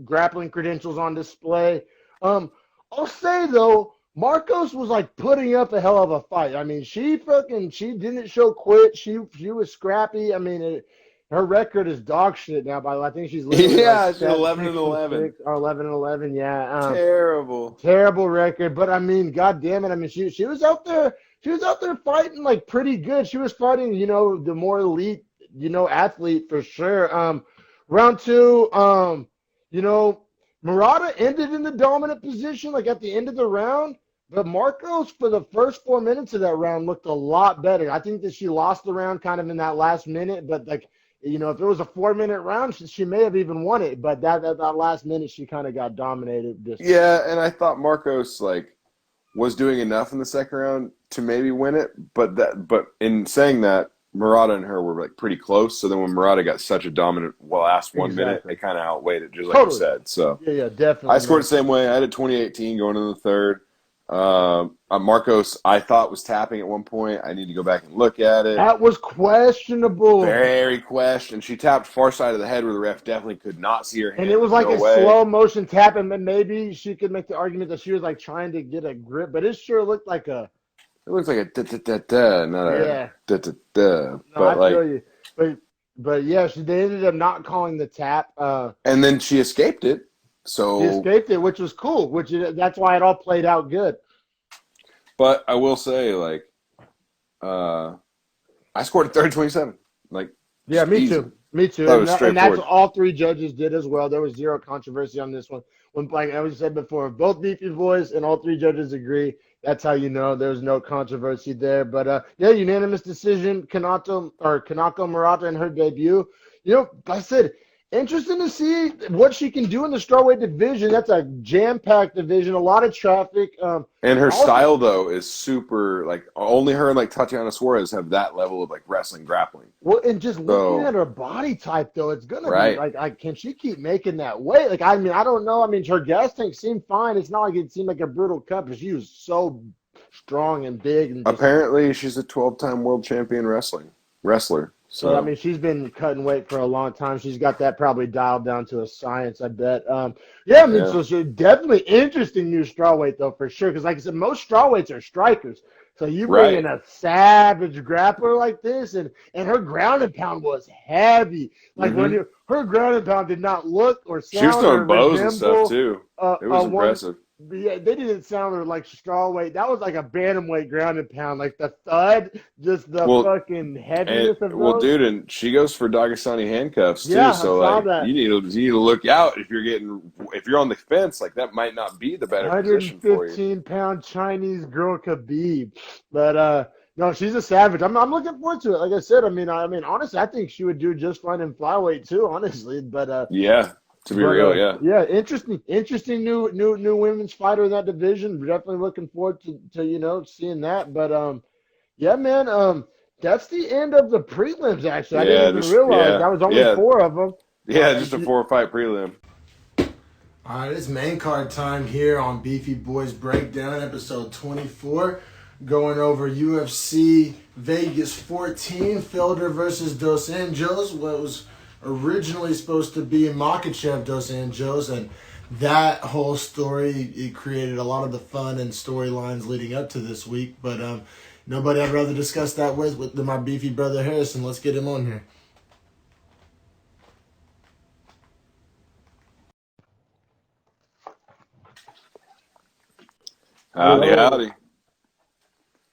grappling credentials on display. I'll say though, Marcos was like putting up a hell of a fight. I mean, she didn't show quit. She was scrappy. I mean, her record is dog shit now. By the way, I think she's literally like Yeah, she's 11 and 11. 6 or 11-11. Yeah, Terrible. terrible record. But I mean, god damn it. I mean, she was out there. She was out there fighting like pretty good. She was fighting, the more elite, athlete for sure. Round two, Murata ended in the dominant position, like at the end of the round. But Marcos, for the first 4 minutes of that round, looked a lot better. I think that she lost the round kind of in that last minute, but like, if it was a 4 minute round, she may have even won it. But that last minute, she kind of got dominated. Yeah, and I thought Marcos was doing enough in the second round to maybe win it, but in saying that, Murata and her were like pretty close. So then when Murata got such a dominant last 1 minute, Exactly. they kind of outweighed it, just like you Totally. said. So Yeah, definitely. I scored Man. the same way. I had a 2018 going into the third. Marcos, I thought was tapping at one point. I need to go back and look at it. That was questionable. Very question. She tapped far side of the head where the ref definitely could not see her hand. And it was like no a way. slow motion tap, and then maybe she could make the argument that she was like trying to get a grip, but it sure looked like a. It looks like a da-da-da-da, not Yeah. a da-da-da. No, But I feel you. But yeah, they ended up not calling the tap. And then she escaped it. She So, escaped it, which was cool. That's why it all played out good. but I will say, I scored a 30-27. Yeah, me easy. too. Me too. That was And that's straightforward. what all three judges did as well. There was zero controversy on this one. Like I said before, both Beefy Boys and all three judges agree. That's how you know there's no controversy there. But yeah, unanimous decision. Kanako Murata in her debut. I said Interesting to see what she can do in the strawweight division. That's a jam-packed division, a lot of traffic. And her Also, style, though, is super, like, only her and, like, Tatiana Suarez have that level of, like, wrestling grappling. well, and just looking So, at her body type, though, it's gonna be right. like, can she keep making that weight? Like, I mean, I don't know. I mean, her gas tank seemed fine. It's not like it seemed like a brutal cut, but she was so strong and big and just. Apparently, she's a 12-time world champion wrestler. So I So, mean, she's been cutting weight for a long time. She's got that probably dialed down to a science, I bet. Yeah, I mean, yeah. so she's definitely interesting new strawweight though for sure. Because like I said, most strawweights are strikers. So you bring in Right. a savage grappler like this, and her ground and pound was heavy. Like Hmm. her ground and pound did not look or She was sound or throwing bows and stuff, resemble too. It was one. impressive. Yeah, they didn't sound like strawweight. That was like a bantamweight ground and pound. Like the thud, just the Well, fucking heaviness of well, those. dude, and she goes for Dagestani handcuffs Yeah, too. I So saw like, that. you need to look out if you're on the fence. Like that might not be the better position for you. 115-pound Chinese girl Khabib, but no, she's a savage. I'm looking forward to it. Like I said, I mean, honestly, I think she would do just fine in flyweight too. Honestly, Yeah, to be real, yeah. yeah, interesting new women's fighter in that division. We're definitely looking forward to seeing that. But yeah, man, that's the end of the prelims. Actually, I didn't even realize that was only four of them. Yeah, just a 4-fight prelim. All right, it's main card time here on Beefy Boys Breakdown, episode 24. Going over UFC Vegas 14, Felder versus Dos Anjos. What was originally supposed to be Makachev Dos Anjos, and that whole story, it created a lot of the fun and storylines leading up to this week. But nobody I'd rather discuss that with than my beefy brother Harrison. Let's get him on here. Howdy, Hello. howdy.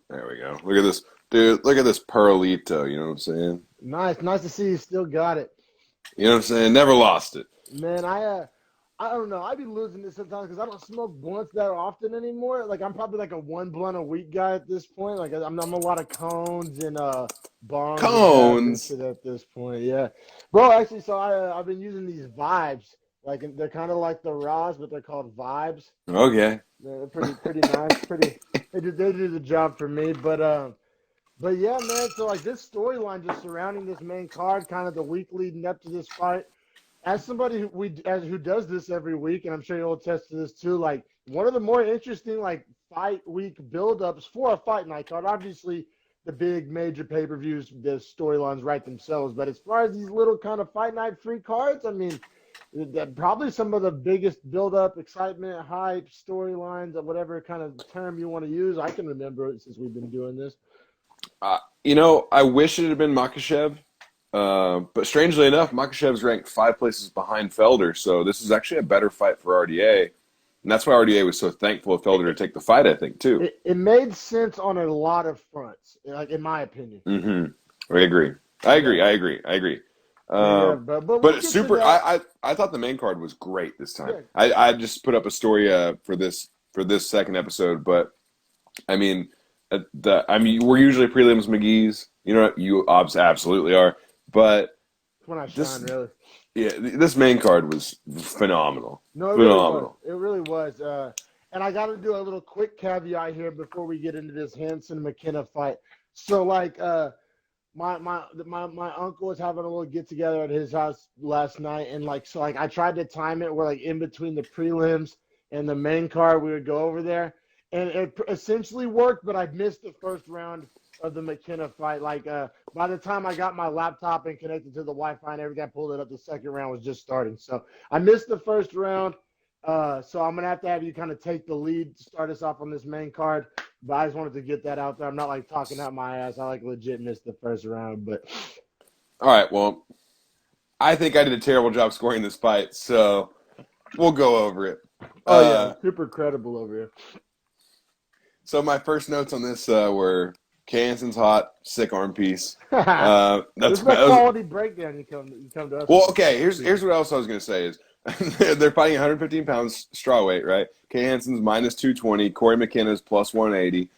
There we go. Look at this, dude. Look at this Pearlito. You know what I'm saying? Nice to see you still got it. You know what I'm saying? Never lost it. Man, I don't know. I be losing this sometimes because I don't smoke blunts that often anymore. Like I'm probably like a one blunt a week guy at this point. Like I'm a lot of cones and bongs and dabs and Cones. shit at this point. Yeah, bro. Actually, so I've been using these vibes. Like they're kind of like the Raws, but they're called vibes. Okay. They're pretty nice. They do the job for me. But yeah, man. So like this storyline just surrounding this main card, kind of the week leading up to this fight. As somebody who does this every week, and I'm sure you'll attest to this too, like one of the more interesting like fight week buildups for a fight night card. Obviously, the big major pay-per-views, the storylines write themselves. But as far as these little kind of fight night free cards, I mean, probably some of the biggest build-up, excitement, hype, storylines, or whatever kind of term you want to use. I can remember it since we've been doing this. I wish it had been Makhachev. But strangely enough, Makhachev's ranked 5 places behind Felder, so this is actually a better fight for RDA. And that's why RDA was so thankful of Felder to take the fight, I think, too. It made sense on a lot of fronts, like in my opinion. I agree. Yeah, but we'll But it's get to super. that. I thought the main card was great this time. Yeah. I just put up a story for this second episode, but I mean, we're usually prelims McGee's. You know, you absolutely are. But When I shine, really. yeah, this main card was phenomenal. No, it Phenomenal. really was. And I got to do a little quick caveat here before we get into this Hanson McKenna fight. So, like, my uncle was having a little get together at his house last night, and I tried to time it where like in between the prelims and the main card we would go over there, and it essentially worked. But I missed the first round of the McKenna fight. Like by the time I got my laptop and connected to the Wi-Fi and everything, I pulled it up. The second round was just starting, so I missed the first round. So I'm gonna have you kind of take the lead to start us off on this main card. But I just wanted to get that out there. I'm not like talking out my ass. I like legit missed the first round, but All right. Well, I think I did a terrible job scoring this fight, so we'll go over it. yeah, super credible over here. So my first notes on this were Kay Hansen's hot, sick arm piece. This That's is a quality breakdown. You come to us. well. Okay, here's what else I was gonna say is they're fighting 115 pounds strawweight, right? Kay Hansen's minus 220, Corey McKenna's plus 180.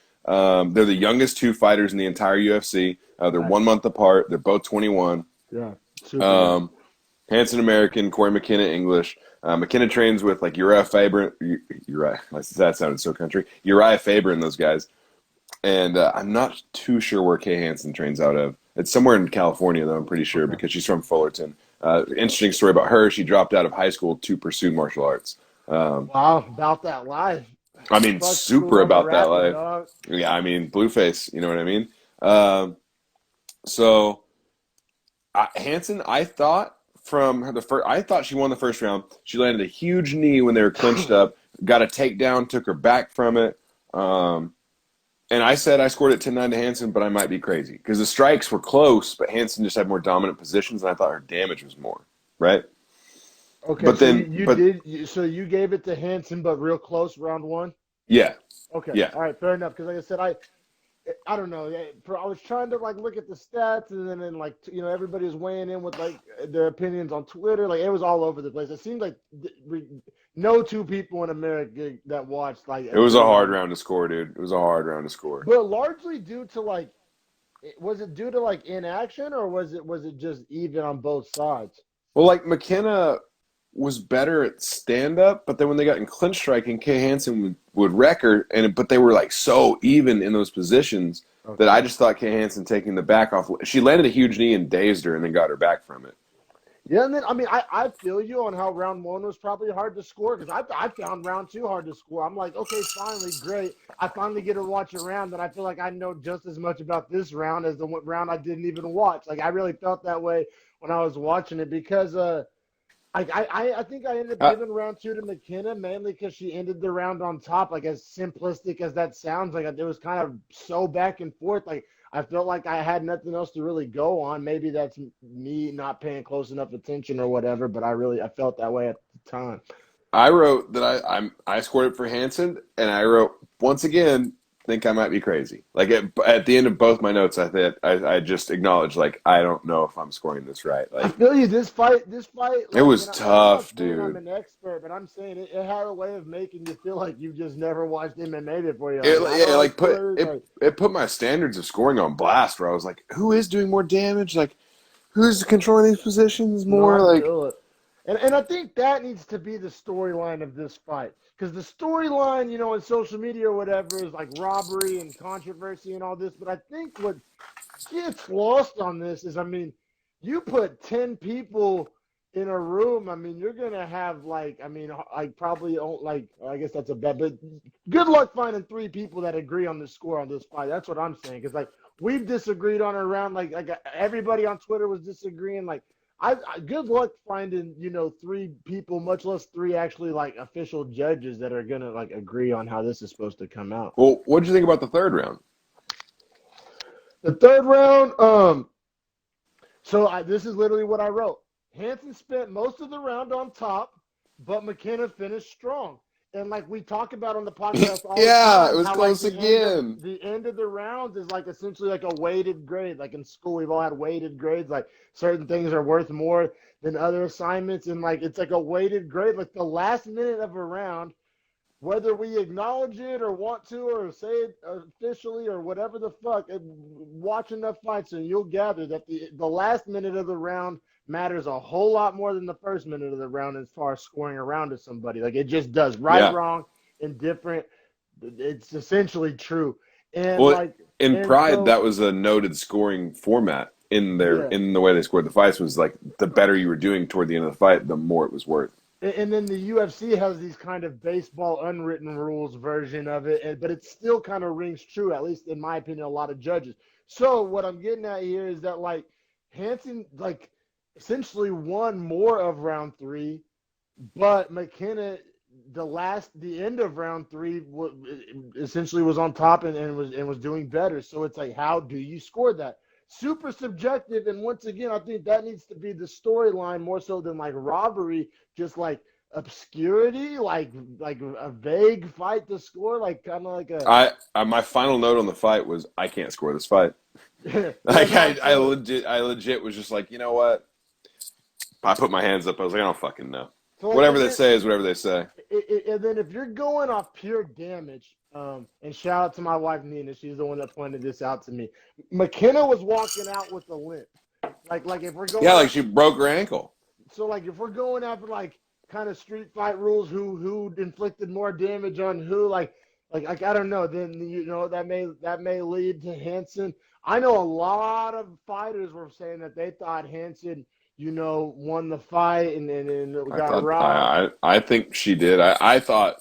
They're the youngest two fighters in the entire UFC. They're 1 month apart. They're both 21. Yeah, super. Hanson American, Corey McKenna English. McKenna trains with like Uriah Faber. Uriah, that sounded so country. Uriah Faber and those guys. And I'm not too sure where Kay Hansen trains out of. It's somewhere in California, though, I'm pretty sure, because she's from Fullerton. Interesting story about her. She dropped out of high school to pursue martial arts. Wow, about that life. I mean, Fuck super school, about that rapping, life. dog. Yeah, I mean, Blueface, you know what I mean? So, Hansen, I thought I thought she won the first round. She landed a huge knee when they were clinched up, got a takedown, took her back from it. And I said I scored it 10-9 to Hansen, but I might be crazy because the strikes were close, but Hansen just had more dominant positions, and I thought her damage was more, right? Okay, But so then, you gave it to Hansen, but real close, round one? yeah, Okay, yeah. all right, fair enough. Because like I said, I don't know. I was trying to like look at the stats, and then like everybody was weighing in with like their opinions on Twitter. Like it was all over the place. It seemed like no two people in America that watched like It was a hard round to score, dude. It was a hard round to score. but largely due to like, was it due to like inaction or was it just even on both sides? Well, like McKenna was better at stand up, but then when they got in clinch striking, Kay Hansen would wreck her, but they were like so even in those positions that I just thought Kay Hansen taking the back off. She landed a huge knee and dazed her, and then got her back from it. Yeah, and then I mean I feel you on how round one was probably hard to score because I found round two hard to score. I'm like, okay, finally, great. I finally get to watch a round, and I feel like I know just as much about this round as the round I didn't even watch. Like I really felt that way when I was watching it because I think I ended up giving round two to McKenna mainly because she ended the round on top. Like as simplistic as that sounds, like it was kind of so back and forth. Like I felt like I had nothing else to really go on. Maybe that's me not paying close enough attention or whatever. But I felt that way at the time. I wrote that I scored it for Hansen, and I wrote once again think I might be crazy. Like at the end of both my notes, I just acknowledged like I don't know if I'm scoring this right. Like I feel you. This fight. Like, it was and tough, I'm not saying dude. I'm an expert, but I'm saying it had a way of making you feel like you just never watched MMA before. It put my standards of scoring on blast. Where I was like, who is doing more damage? Like, who's controlling these positions more? No, I Like, feel it. And I think that needs to be the storyline of this fight. Because the storyline, in social media or whatever, is like robbery and controversy and all this. But I think what gets lost on this is, I mean, you put 10 people in a room, I mean, you're going to have like probably, like, I guess that's a bet, but good luck finding 3 people that agree on the score on this fight. That's what I'm saying. Because, like, we've disagreed on it around, like everybody on Twitter was disagreeing. Like, I good luck finding 3 people, much less 3 actually like official judges that are gonna like agree on how this is supposed to come out. well, what did you think about the third round? The third round, this is literally what I wrote. Hansen spent most of the round on top, but McKenna finished strong. And like we talk about on the podcast all the time, it was close again. The end of the rounds is like essentially like a weighted grade. Like in school, we've all had weighted grades. Like certain things are worth more than other assignments, and like it's like a weighted grade. Like the last minute of a round, whether we acknowledge it or want to or say it officially or whatever the fuck, watch enough fights and you'll gather that the last minute of the round matters a whole lot more than the first minute of the round as far as scoring a round to somebody. Like it just does. Right, wrong, indifferent. It's essentially true. And well, in Pride, that was a noted scoring format in the way they scored the fights was like the better you were doing toward the end of the fight, the more it was worth. And then the UFC has these kind of baseball unwritten rules version of it, but it still kind of rings true, at least in my opinion, a lot of judges. So what I'm getting at here is that like Hansen like essentially won more of round 3, but McKenna the end of round 3 essentially was on top and was doing better. So it's like, how do you score that? Super subjective, and once again, I think that needs to be the storyline more so than like robbery, just like obscurity, like a vague fight to score, like kind of like a. My final note on the fight was I can't score this fight. Like I legit was just like, you know what? I put my hands up. I was like, I don't fucking know. So whatever they say is whatever they say. And then if you're going off pure damage, and shout out to my wife Nina, she's the one that pointed this out to me. McKenna was walking out with a limp. Like if we're going, like she broke her ankle. like if we're going after like kind of street fight rules, who inflicted more damage on who, like I don't know, then that may lead to Hansen. I know a lot of fighters were saying that they thought Hansen, won the fight and got robbed. I think she did. I thought,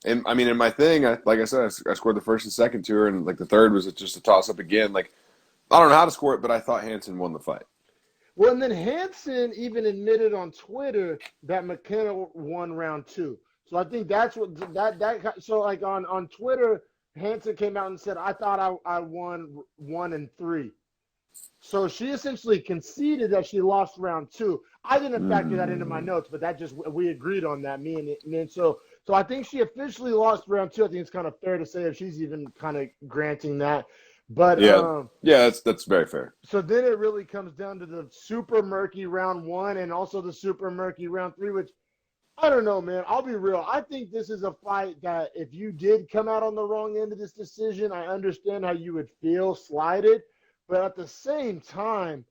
and I mean, in my thing, like I said, I scored the first and second to her, and like the third was just a toss up again. Like I don't know how to score it, but I thought Hansen won the fight. Well, and then Hansen even admitted on Twitter that McKenna won round 2. So I think that's what that. So like on Twitter, Hansen came out and said, "I thought I won 1 and 3." So she essentially conceded that she lost round 2. I didn't factor that into my notes, but we agreed on that. Me and so I think she officially lost round 2. I think it's kind of fair to say if she's even kind of granting that. But that's very fair. So then it really comes down to the super murky round 1 and also the super murky round 3, which I don't know, man. I'll be real. I think this is a fight that if you did come out on the wrong end of this decision, I understand how you would feel slighted. But at the same time,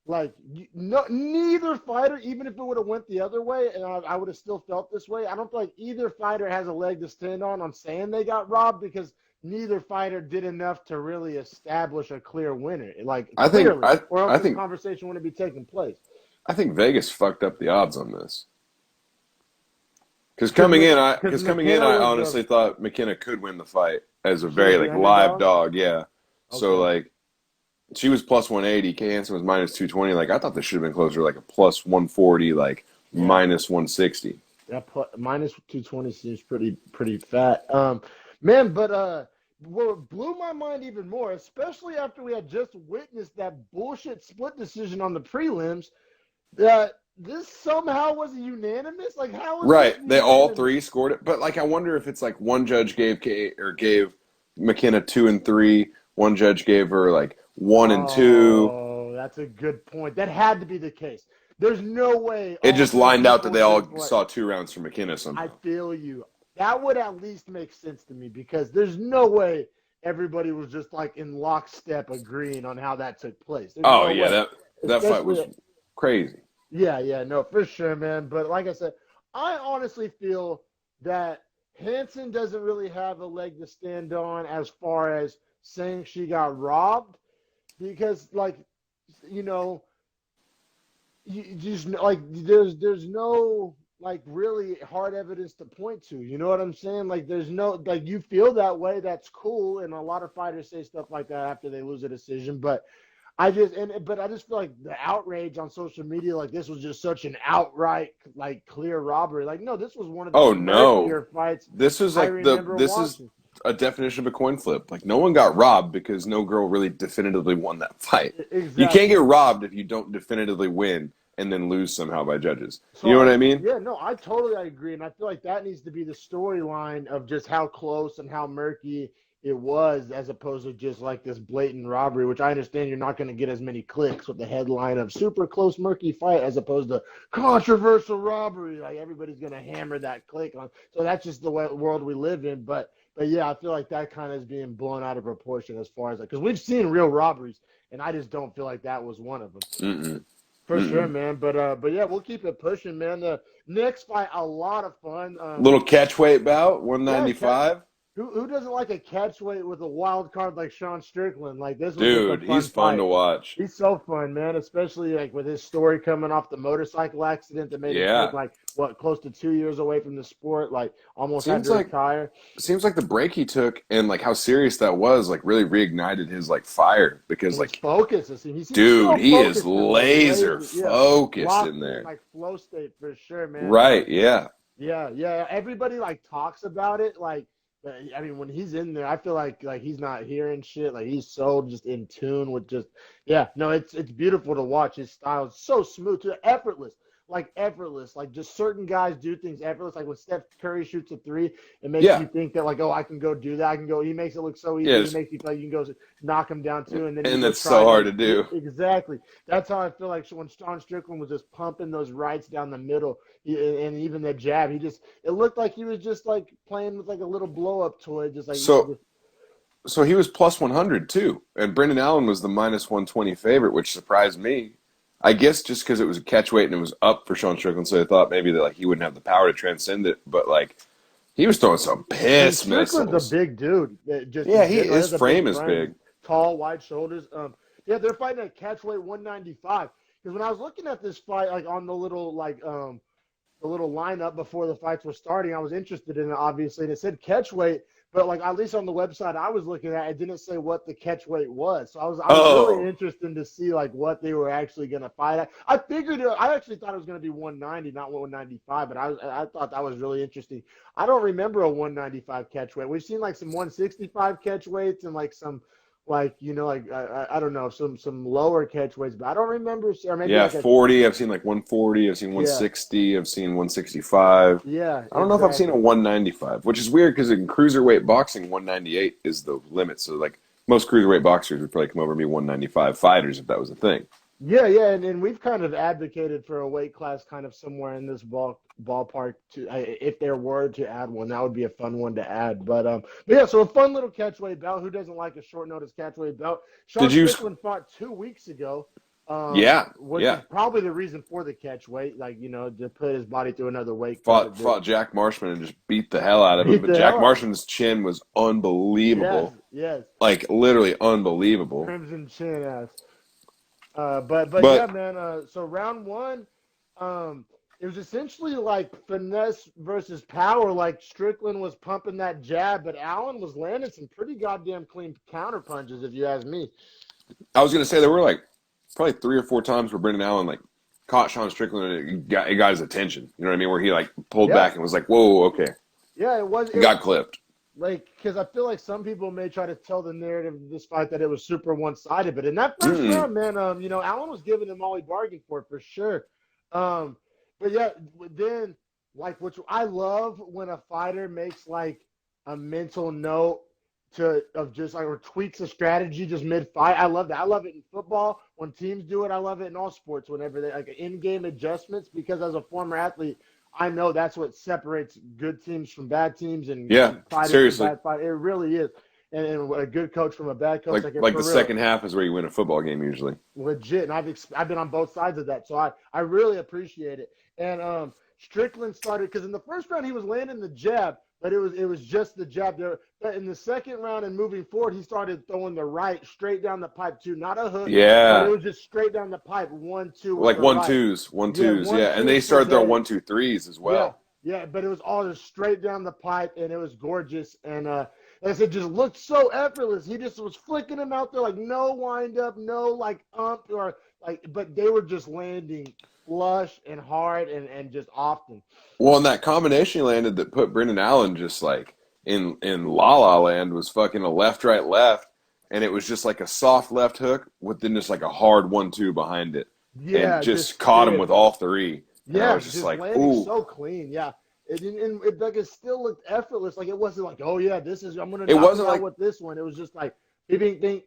like neither fighter, even if it would have went the other way, and I would have still felt this way, I don't feel like either fighter has a leg to stand on saying they got robbed, because neither fighter did enough to really establish a clear winner. Like I think the conversation wouldn't be taking place. I think Vegas fucked up the odds on this. Because coming in, I honestly thought McKenna could win the fight as a very like live dog. Yeah. Okay. So like she was plus 180. Kay Hansen was minus 220. Like I thought this should have been closer, like a plus 140, like minus 160. Yeah, minus 220 seems pretty fat. Man, but what blew my mind even more, especially after we had just witnessed that bullshit split decision on the prelims, that this somehow was unanimous. Like how was right? They all three scored it, but like I wonder if it's like one judge gave McKenna 2 and 3, one judge gave her like 1 and 2. Oh, that's a good point. That had to be the case. There's no way. It just lined out that they all saw 2 rounds from McKenna somehow. I feel you. That would at least make sense to me, because there's no way everybody was just like in lockstep agreeing on how that took place. That fight was crazy. Yeah, no, for sure, man. But like I said, I honestly feel that Hansen doesn't really have a leg to stand on as far as saying she got robbed, because you just like there's no like really hard evidence to point to. You know what I'm saying? Like there's no, like you feel that way, that's cool, and a lot of fighters say stuff like that after they lose a decision, but I just feel like the outrage on social media, like this was just such an outright, like clear robbery. Like, no, this was one of the fights. This is like is a definition of a coin flip. Like no one got robbed because no girl really definitively won that fight. Exactly. You can't get robbed if you don't definitively win and then lose somehow by judges. So, you know what I mean? Yeah, no, I totally agree. And I feel like that needs to be the storyline of just how close and how murky it was, as opposed to just like this blatant robbery, which I understand you're not going to get as many clicks with the headline of super close murky fight as opposed to controversial robbery. Like everybody's going to hammer that click on. So that's just the world we live in. But yeah, I feel like that kind of is being blown out of proportion as far as like, because we've seen real robberies, and I just don't feel like that was one of them. Mm-mm. For sure, man. But yeah, we'll keep it pushing, man. The next fight, a lot of fun. Little catchweight bout, 195. Yeah, who doesn't like a catchweight with a wild card like Sean Strickland? Like this, dude, he's fun to watch. He's so fun, man. Especially like with his story coming off the motorcycle accident that made him take like close to 2 years away from the sport, like almost had to retire. Seems like the break he took and like how serious that was, like really reignited his like fire, because like focus. Dude, he is laser focused in there, like flow state for sure, man. Right? Yeah. Everybody like talks about it, like. I mean, when he's in there, I feel like he's not hearing shit. Like he's so just in tune with just it's beautiful to watch. His style is so smooth, too, effortless. Like just certain guys do things effortless. Like when Steph Curry shoots a 3, it makes you think that like, oh, I can go do that. I can go. He makes it look so easy. He makes you feel like you can go knock him down too. And that's so hard to do. Exactly. That's how I feel like when Sean Strickland was just pumping those rights down the middle, and even the jab, it looked like he was just like playing with like a little blow up toy, just like So he was plus 100 too, and Brendan Allen was the minus 120 favorite, which surprised me. I guess just because it was a catch weight and it was up for Sean Strickland, so I thought maybe that like he wouldn't have the power to transcend it. But like he was throwing some And piss Strickland's a missiles. big dude. Just Yeah, in general. He his has a frame big is frame, big. tall, wide shoulders. Yeah, they're fighting at catch weight 195. Because when I was looking at this fight, like on the little the little lineup before the fights were starting, I was interested in it, obviously, and it said catch weight, but like at least on the website I was looking at, it didn't say what the catch weight was. So I was really interested to see like what they were actually going to fight at. I actually thought it was going to be 190, not 195, but I thought that was really interesting. I don't remember a 195 catch weight. We've seen like some 165 catch weights and like some I don't know, some lower catch weights, but I don't remember, or maybe Yeah, like a 40. I've seen like 140. I've seen 160. I've seen 165. yeah, I don't know if I've seen a exactly. 195, which is weird because in cruiserweight boxing, 198 is the limit. So like most cruiserweight boxers would probably come over and be 195 fighters if that was a thing. Yeah, yeah, and we've kind of advocated for a weight class kind of somewhere in this ballpark to if there were to add one, that would be a fun one to add. But yeah, so a fun little catchweight bout. Who doesn't like a short notice catchweight bout? Sean Did you? Strickland fought 2 weeks ago, Yeah, which is yeah. probably the reason for the catchweight, like to put his body through another weight cut. Fought Jack Marshman and just beat the hell out of him. Beat But the Jack hell out of him. Marshman's chin was Yes, unbelievable, yes, like literally unbelievable. crimson chin ass. But yeah, But man. So round one, it was essentially like finesse versus power. Like Strickland was pumping that jab, but Allen was landing some pretty goddamn clean counter punches, if you ask me. I was gonna say there were like probably 3 or 4 times where Brendan Allen like caught Sean Strickland and it got his attention. You know what I mean? Where he like pulled Yeah, back and was like, "Whoa, okay," yeah, it was. he got clipped. Like, because I feel like some people may try to tell the narrative of this fight that it was super one-sided, but in that first Mm-mm. round, man, Allen was giving him all he bargained for sure. Um, but yeah, then like, which I love when a fighter makes like a mental note of just like or tweaks a strategy just mid-fight. I love that. I love it in football when teams do it. I love it in all sports whenever they like in-game adjustments because as a former athlete. I know that's what separates good teams from bad teams and Yeah, fighters from seriously. bad fighters. It really is. And a good coach from a bad coach, like Like for the real, second half is where you win a football game usually. legit. And I've been on both sides of that, so I really appreciate it. And Strickland started because in the first round he was landing the jab, but it was just the jab there. But in the second round and moving forward, he started throwing the right straight down the pipe too, not a hook, but it Yeah, was just straight down the pipe, 1-2 with like the right. one Yeah, twos. Yeah, and 1-2 they for started throwing days. 1-2-3s as Yeah, well. yeah, but it was all just straight down the pipe, and it was gorgeous. And like I said, just looked so effortless. He just was flicking them out there like no wind up, no like or like, but they were just landing flush and hard and just often. Well, and that combination he landed that put Brendan Allen just like in La La Land was fucking a left, right, left, and it was just like a soft left hook with then just like a hard 1-2 behind it, and Yeah, just just caught him stiff. with all three. And I Yeah, was just just like, landing ooh, so clean. Yeah. It like it still looked effortless. Like it wasn't like, oh yeah, I'm gonna it knock him wasn't out like with this one. It was just like bing bing.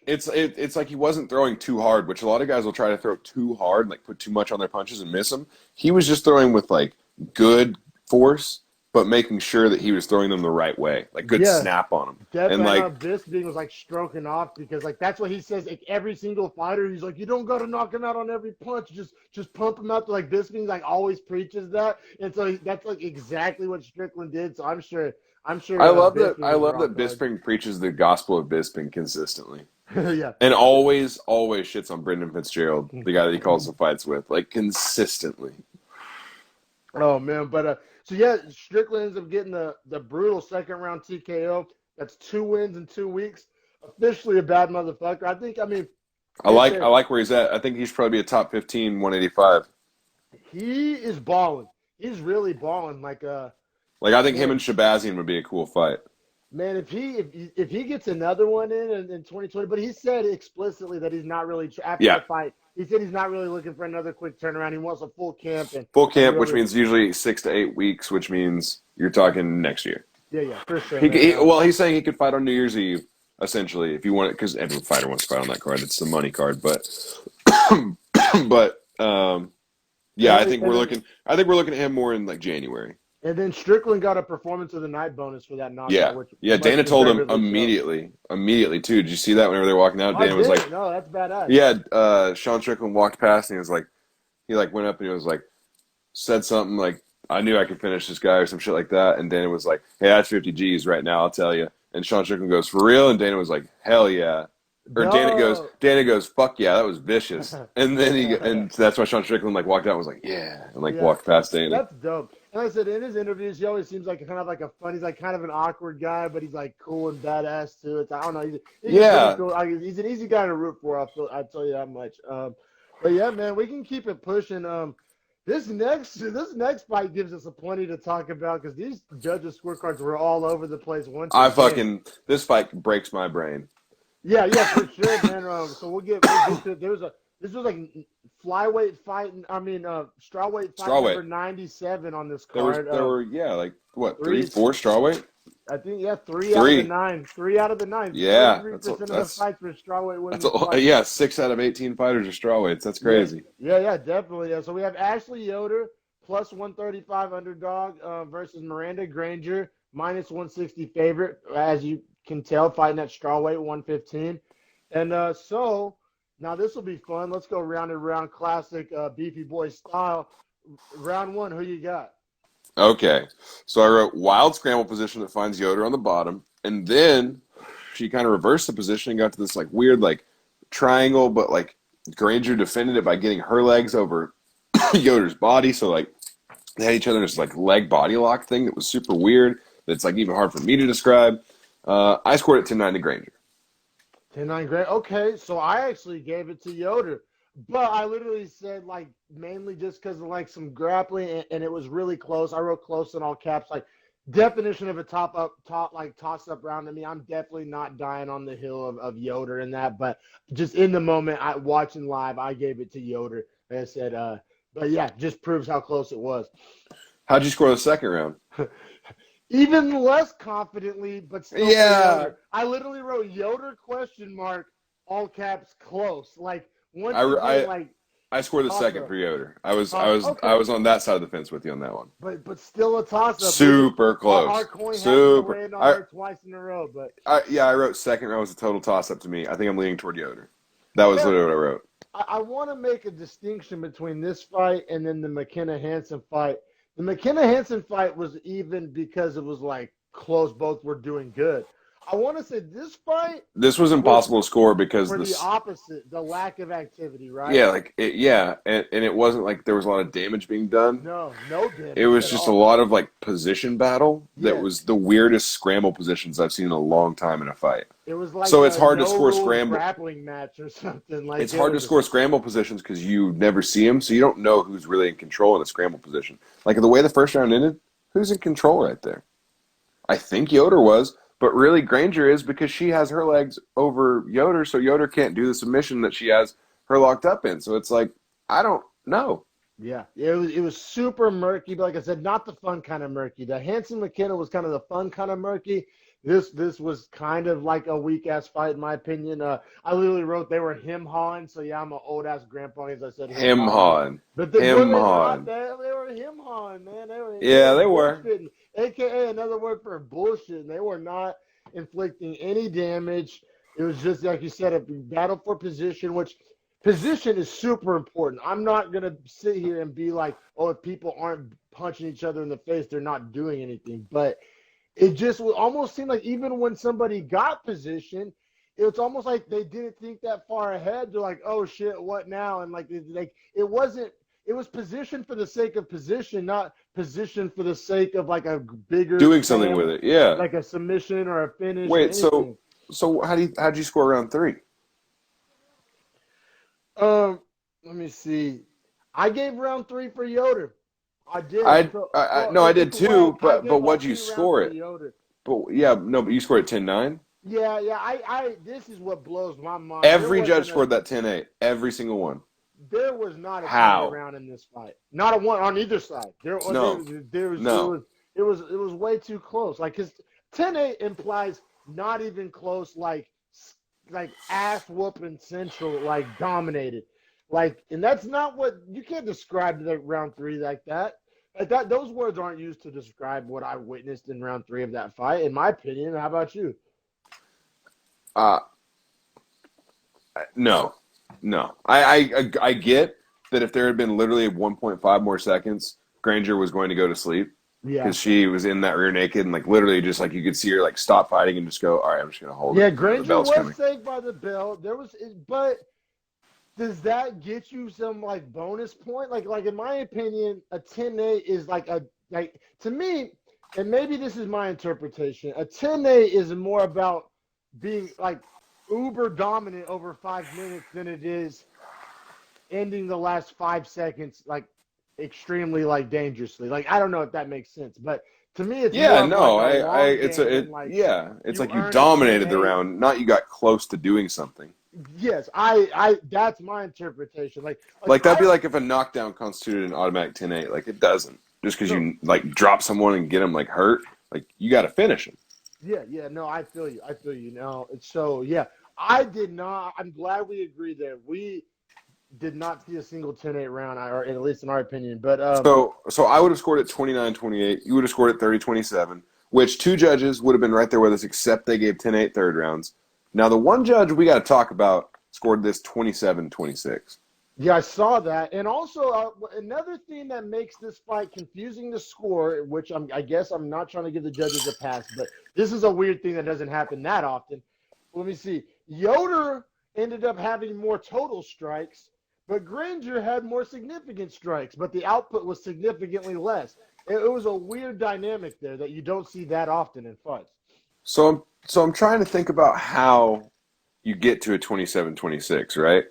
it's like he wasn't throwing too hard, which a lot of guys will try to throw too hard, like put too much on their punches and miss them. He was just throwing with like good force, but making sure that he was throwing them the right way, like good Yeah, snap on them, and definitely. I know like Bisping was like stroking off because like that's what he says. Like every single fighter, he's like, you don't got to knock him out on every punch. Just pump him out. Like Bisping like always preaches that, and so that's like exactly what Strickland did. So I'm sure I Bisping was love that rock hard. Bisping preaches the gospel of Bisping consistently. Yeah. And always shits on Brendan Fitzgerald, the guy that he calls the fights with, like consistently. Oh man, but so yeah, Strickland ends up getting the brutal second round TKO. That's 2 wins in 2 weeks. Officially a bad motherfucker. I think. I mean, they I said like where he's at. I think he should probably be a top 15, 185. he is balling. He's really balling. Like I think him Man, and Shabazian would be a cool fight. man, if he gets another one in 2020, but he said explicitly that he's not really after the Yeah, fight. He said he's not really looking for another quick turnaround. He wants a full camp full and camp, which really, means usually 6 to 8 weeks, which means you're talking next year. yeah, for sure, man. Well, he's saying he could fight on New Year's Eve, essentially, if you want it, because every fighter wants to fight on that card. It's the money card, but but yeah, And I then, think and we're then looking. I think we're looking at him more in like January. And then Strickland got a performance of the night bonus for that knockout. Yeah, Which yeah. Dana told him deservedly immediately too. Did you see that whenever they were walking out? so. Dana was like, No, that's badass. yeah. Sean Strickland walked past and he was like, he like went up and he was like, said something like, I knew I could finish this guy or some shit like that. And Dana was like, hey, that's 50 G's right now, I'll tell you. And Sean Strickland goes, for real? And Dana was like, hell yeah. Or No. Dana goes, fuck yeah, that was vicious. And then and that's why Sean Strickland like walked out and was like, yeah, and like walked past Dana. That's dope. And like I said, in his interviews, he always seems like kind of like a fun. He's like kind of an awkward guy, but he's like cool and badass too. It's I don't know. He's pretty cool. He's an easy guy to root for. I'll tell you that much. But yeah, man, we can keep it pushing. This next fight gives us a plenty to talk about because these judges' scorecards were all over the place. This fight breaks my brain. Yeah, for sure, man. So we'll get to this was like flyweight fight. Strawweight fight number 97 on this card. There were like what 4 strawweight? I think 3 out of the 9. 3 out of the 9. Yeah, 33% of the fights were strawweight winners. Yeah, 6 out of 18 fighters are strawweights. That's crazy. Yeah, definitely. Yeah. So we have Ashley Yoder plus 135 underdog versus Miranda Granger minus 160 favorite. As you can tell, fighting at strawweight 115. And so now this will be fun. Let's go round and round, classic Beefy Boys style. Round 1, who you got? Okay, so I wrote wild scramble position that finds Yoder on the bottom, and then she kind of reversed the position and got to this like weird like triangle, but like Granger defended it by getting her legs over Yoder's body, so like they had each other in this like leg body lock thing that was super weird. That's like even hard for me to describe. I scored it 10-9 to Granger. 10-9 Granger. Okay, so I actually gave it to Yoder. But I literally said, like, mainly just because of, like, some grappling, and it was really close. I wrote close in all caps. Like, definition of a toss-up round to me. I'm definitely not dying on the hill of Yoder in that. But just in the moment, watching live, I gave it to Yoder. Like I said, but, yeah, just proves how close it was. How'd you score the second round? Even less confidently, but still. Yeah. Yoder. I literally wrote Yoder ? All caps close. Like, I scored the second for Yoder. I was on that side of the fence with you on that one. But still a toss up. Super close. Our coin Super. Hasn't on her twice in a row. But I wrote second round was a total toss up to me. I think I'm leaning toward Yoder. That was literally what I wrote. I want to make a distinction between this fight and then the McKenna-Hansen fight. The McKenna-Hansen fight was even because it was like close. Both were doing good. I want to say this fight. This was impossible to score because the opposite, the lack of activity, right? Yeah, and it wasn't like there was a lot of damage being done. No damage. It was just a lot of like position battle that was the weirdest scramble positions I've seen in a long time in a fight. It was like so it's hard to score scramble grappling match or something like. It's hard to score scramble positions because you never see them, so you don't know who's really in control in a scramble position. Like the way the first round ended, who's in control right there? I think Yoder was. But really, Granger is because she has her legs over Yoder, so Yoder can't do the submission that she has her locked up in. So it's like, I don't know. Yeah, it was super murky, but like I said, not the fun kind of murky. The Hansen-McKenna was kind of the fun kind of murky. This was kind of like a weak-ass fight, in my opinion. I literally wrote they were him-hawing, so yeah, I'm an old-ass grandpa, as I said. Him-hawing. But they were him-hawing, man. They were. AKA another word for bullshit. They were not inflicting any damage. It was just, like you said, a battle for position, which position is super important. I'm not going to sit here and be like, oh, if people aren't punching each other in the face, they're not doing anything. But it just almost seemed like even when somebody got position, it's almost like they didn't think that far ahead. They're like, oh, shit, what now? And, it wasn't. It was position for the sake of position, not position for the sake of like a bigger doing something with it. Yeah, like a submission or a finish. Wait, so how'd you score round 3? Let me see. I gave round 3 for Yoder. I did. I did too. But what'd you score it? But you scored it 10-9. Yeah. I this is what blows my mind. Every judge scored that 10-8. Every single one. There was not a tie round in this fight. Not a one on either side. It was way too close. Like, cause 10-8 implies not even close. Like ass whooping central. Like dominated. Like, and that's not what you can't describe the round 3 like that. those words aren't used to describe what I witnessed in round 3 of that fight, in my opinion. How about you? No. I get that if there had been literally 1.5 more seconds, Granger was going to go to sleep Yeah. because she was in that rear naked and like literally just like you could see her like stop fighting and just go, all right, I'm just going to hold it. Yeah, The Granger bell's was coming. saved by the bell. But does that get you some like bonus point? Like in my opinion, a 10-8 is like to me, and maybe this is my interpretation. A 10-8 is more about being like uber dominant over 5 minutes than it is ending the last 5 seconds like extremely like dangerously. Like I don't know if that makes sense, but to me it's more of like a long game and like it's like you earn a dominated the 10-8. round, not you got close to doing something. Yes, I that's my interpretation. Like that'd be like if a knockdown constituted an automatic 10-8. Like it doesn't. Just because you like drop someone and get them like hurt, like you got to finish them. Yeah, no, I feel you. Now, so yeah, I did not. I'm glad we agreed there. We did not see a single 10-8 round, or at least in our opinion. But so I would have scored it 29-28. You would have scored it 30-27, which 2 judges would have been right there with us, except they gave 10-8 third rounds. Now the one judge we got to talk about scored this 27-26. yeah, I saw that, and also another thing that makes this fight confusing to score, which I guess I'm not trying to give the judges a pass, but this is a weird thing that doesn't happen that often. Let me see. Yoder ended up having more total strikes, but Granger had more significant strikes, but the output was significantly less. It was a weird dynamic there that you don't see that often in fights. So I'm trying to think about how you get to a 27-26, right?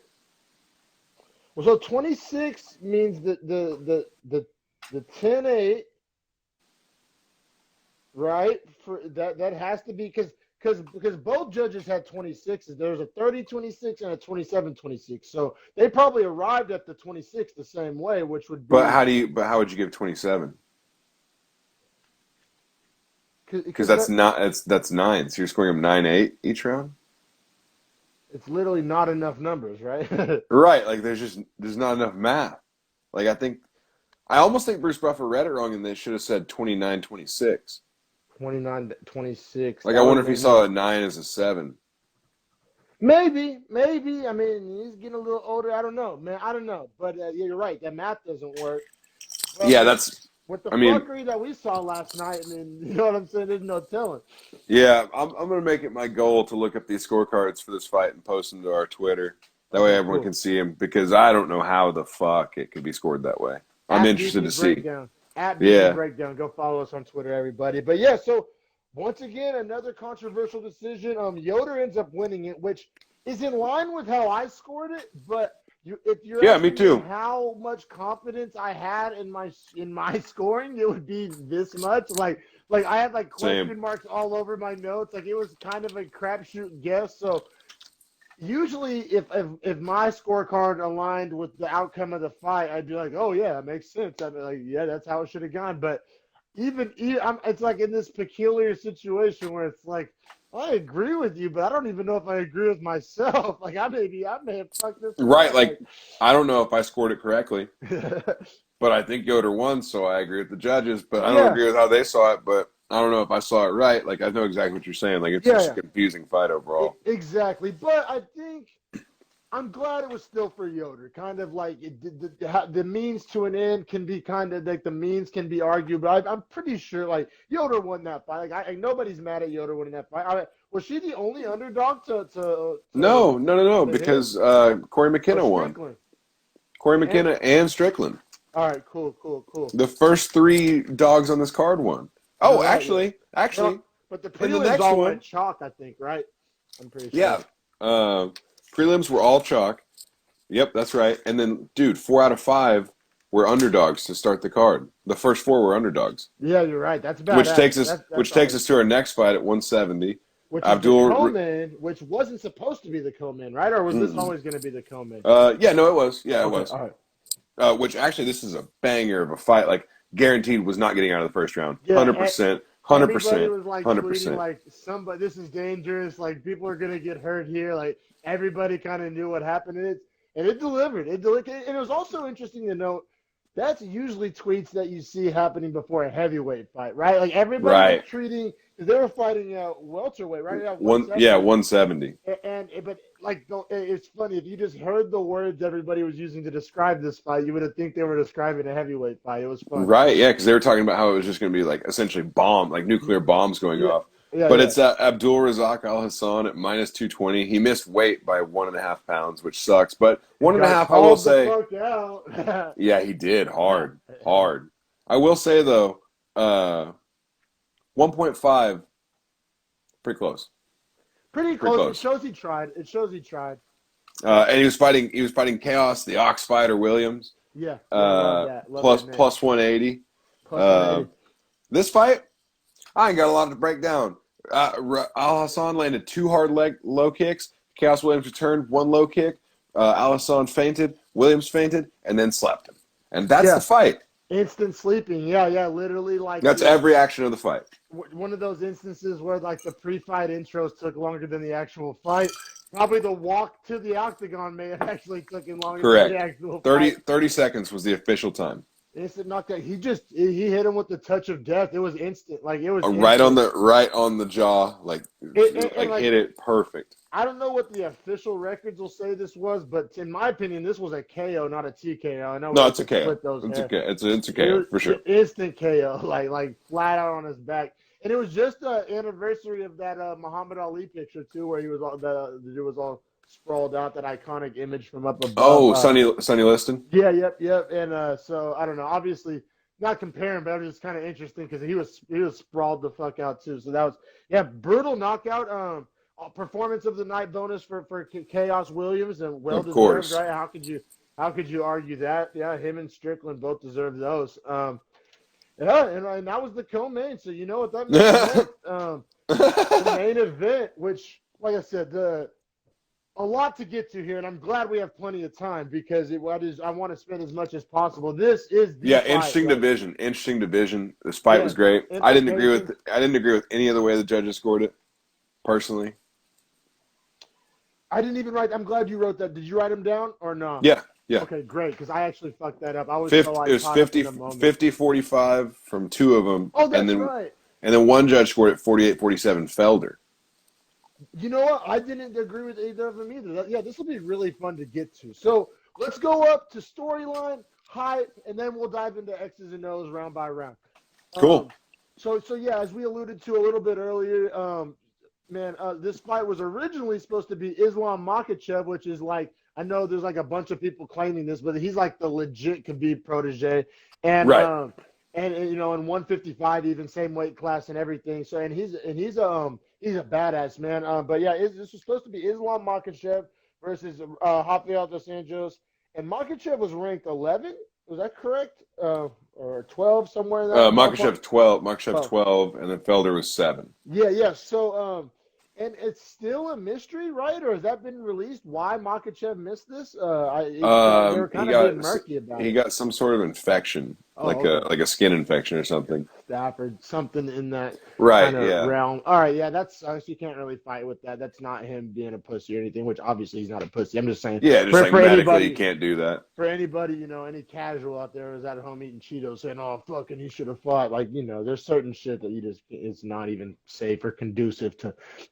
Well, so 26 means that the 10-8, right? For that has to be because both judges had 26s. There was a 30-26 and a 27-26. So they probably arrived at the 26 the same way, which would be. But how would you give 27? Because that's 9. So you're scoring them 9-8 each round. It's literally not enough numbers, right? Right. Like there's not enough math. Like I almost think Bruce Buffer read it wrong and they should have said 29-26. 29-26. Like I wonder if he saw a 9 as a 7. Maybe. I mean, he's getting a little older. I don't know, man. I don't know. But yeah, you're right. That math doesn't work. But Yeah, that's. with the I mean, fuckery that we saw last night. I mean, you know what I'm saying? There's no telling. Yeah, I'm gonna make it my goal to look up these scorecards for this fight and post them to our Twitter. That way everyone can see them because I don't know how the fuck it could be scored that way. I'm interested to see. At Beefy Breakdown. Go follow us on Twitter, everybody. But yeah, so once again, another controversial decision. Yoder ends up winning it, which is in line with how I scored it. But if you're me too. How much confidence I had in my scoring, it would be this much. Like I had like question marks all over my notes. Like it was kind of a crapshoot guess. So usually, if my scorecard aligned with the outcome of the fight, I'd be like, oh yeah, that makes sense. I'd be like, yeah, that's how it should have gone. But even it's like in this peculiar situation where it's like, I agree with you, but I don't even know if I agree with myself. Like I may have fucked this up. Right, like I don't know if I scored it correctly, but I think Yoder won, so I agree with the judges. But I don't agree with how they saw it. But I don't know if I saw it right. Like I know exactly what you're saying. Like it's just a confusing fight overall. Exactly, but I think I'm glad it was still for Yoder. Kind of like the means to an end can be kind of like the means can be argued, but I'm pretty sure like Yoder won that fight. Like nobody's mad at Yoder winning that fight. Was she the only underdog to No, because Corey McKenna won. Corey McKenna and Strickland. All right, cool. The first 3 dogs on this card won. Oh, actually. But the prelims all went chalk, I think, right? I'm pretty sure. Yeah. Prelims were all chalk. Yep, that's right. And then, dude, 4 out of 5 were underdogs to start the card. The first 4 were underdogs. Yeah, you're right. That's bad. Which takes us to our next fight at 170. Which is the co-main, which wasn't supposed to be the co-main, right? Or was this always going to be the co-main? Yeah, no, it was. Yeah, it was. All right. Which actually, this is a banger of a fight. Like, guaranteed was not getting out of the first round. Yeah, 100%. 100%. Everybody was like 100%. tweeting like this is dangerous. Like people are gonna get hurt here. Like everybody kind of knew what happened, and it delivered. And it was also interesting to note that's usually tweets that you see happening before a heavyweight fight, right? Like everybody was Right. treating, they were fighting welterweight, right? Yeah, 170. Yeah, 170. But like it's funny if you just heard the words everybody was using to describe this fight, you would have think they were describing a heavyweight fight. It was funny. Right, yeah, because they were talking about how it was just going to be like essentially nuclear bombs going Yeah, off. yeah, But yeah. it's Abdul Razak Al Hassan at minus 220. He missed weight by 1.5 pounds, which sucks. But one and a Got half, I will called the say, fuck out. yeah, he did hard, hard. I will say though, 1.5, pretty close, Pretty pretty close. It close. shows he tried. It shows he tried. And he was fighting Chaos, the Ox Fighter Williams, Yeah, love that. Love plus that name. plus 180. Plus 180. This fight, I ain't got a lot to break down. Al Hassan landed 2 hard low kicks. Chaos Williams returned 1 low kick. Al Hassan fainted. Williams fainted, and then slapped him. And that's the fight. Instant sleeping. Yeah. Literally, like That's every action of the fight. one of those instances where like the pre-fight intros took longer than the actual fight. Probably the walk to the octagon may have actually taken longer than the actual fight. 30 seconds was the official time. Instant knockout. He hit him with the touch of death. It was instant. Like it was Right on the jaw, like hit it perfect. I don't know what the official records will say this was, but in my opinion, this was a KO, not a TKO. I know. No, it's a KO. It's a KO for sure. Instant KO, like flat out on his back. And it was just the anniversary of that Muhammad Ali picture too, where he was all the dude was all sprawled out, that iconic image from up above. Oh, Sonny Liston. Yeah, yep. And so I don't know. Obviously, not comparing, but it was just kind of interesting because he was sprawled the fuck out too. So that was brutal knockout. Performance of the night bonus for Chaos Williams, and well deserved, right? How could you argue that? Yeah, him and Strickland both deserve those. Yeah, and that was the co-main. So you know what that meant. The main event, which, like I said, a lot to get to here, and I'm glad we have plenty of time because I want to spend as much as possible. This is the fight, interesting division. Interesting division. This fight was great. I didn't agree with any of the way the judges scored it, personally. I didn't even write. I'm glad you wrote that. Did you write them down or no? Yeah. Okay, great, because I actually fucked that up. I was it was 50-45 from 2 of them. Oh, that's right. And then one judge scored it 48-47 Felder. You know what? I didn't agree with either of them either. This will be really fun to get to. So let's go up to storyline, hype, and then we'll dive into X's and O's round by round. Cool. So as we alluded to a little bit earlier, this fight was originally supposed to be Islam Makhachev, which is like, I know there's like a bunch of people claiming this, but he's like the legit Khabib protege, and right. And in 155 even, same weight class and everything. So he's a badass, man. But yeah, this was supposed to be Islam Makhachev versus Rafael dos Anjos, and Makhachev was ranked 11. Was that correct? Or 12 somewhere in that. Makhachev 12, and then Felder was 7. Yeah. So and it's still a mystery, right? Or has that been released? Why Makhachev missed this? They were kind of being murky about it. He got some sort of infection, like a skin infection or something. Stafford, something in that right, kind of realm. All right, yeah, that's you can't really fight with that. That's not him being a pussy or anything, which obviously he's not a pussy. I'm just saying. Yeah, just like medically you can't do that. For anybody, any casual out there who's at home eating Cheetos saying, "Oh, fucking, he should have fought." Like, there's certain shit that it's not even safe or conducive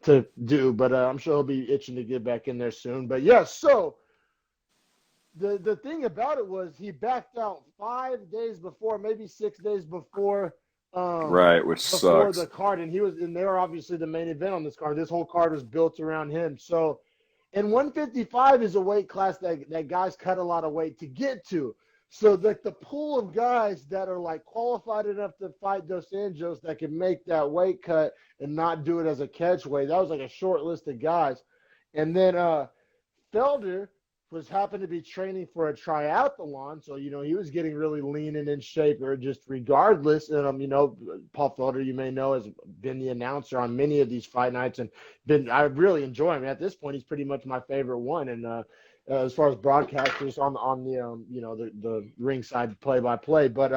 to do. But I'm sure he'll be itching to get back in there soon. But yeah, so. The thing about it was he backed out 5 days before, maybe 6 days before. Right, which before sucks. The card, and they were obviously the main event on this card. This whole card was built around him. So, and 155 is a weight class that guys cut a lot of weight to get to. So the pool of guys that are like qualified enough to fight Dos Anjos that can make that weight cut and not do it as a catch weight, that was like a short list of guys. And then Felder happened to be training for a triathlon, so he was getting really lean and in shape, or just regardless. And Paul Felder, you may know, has been the announcer on many of these fight nights, and I really enjoy him. At this point, he's pretty much my favorite one. And as far as broadcasters on the the ringside play-by-play, but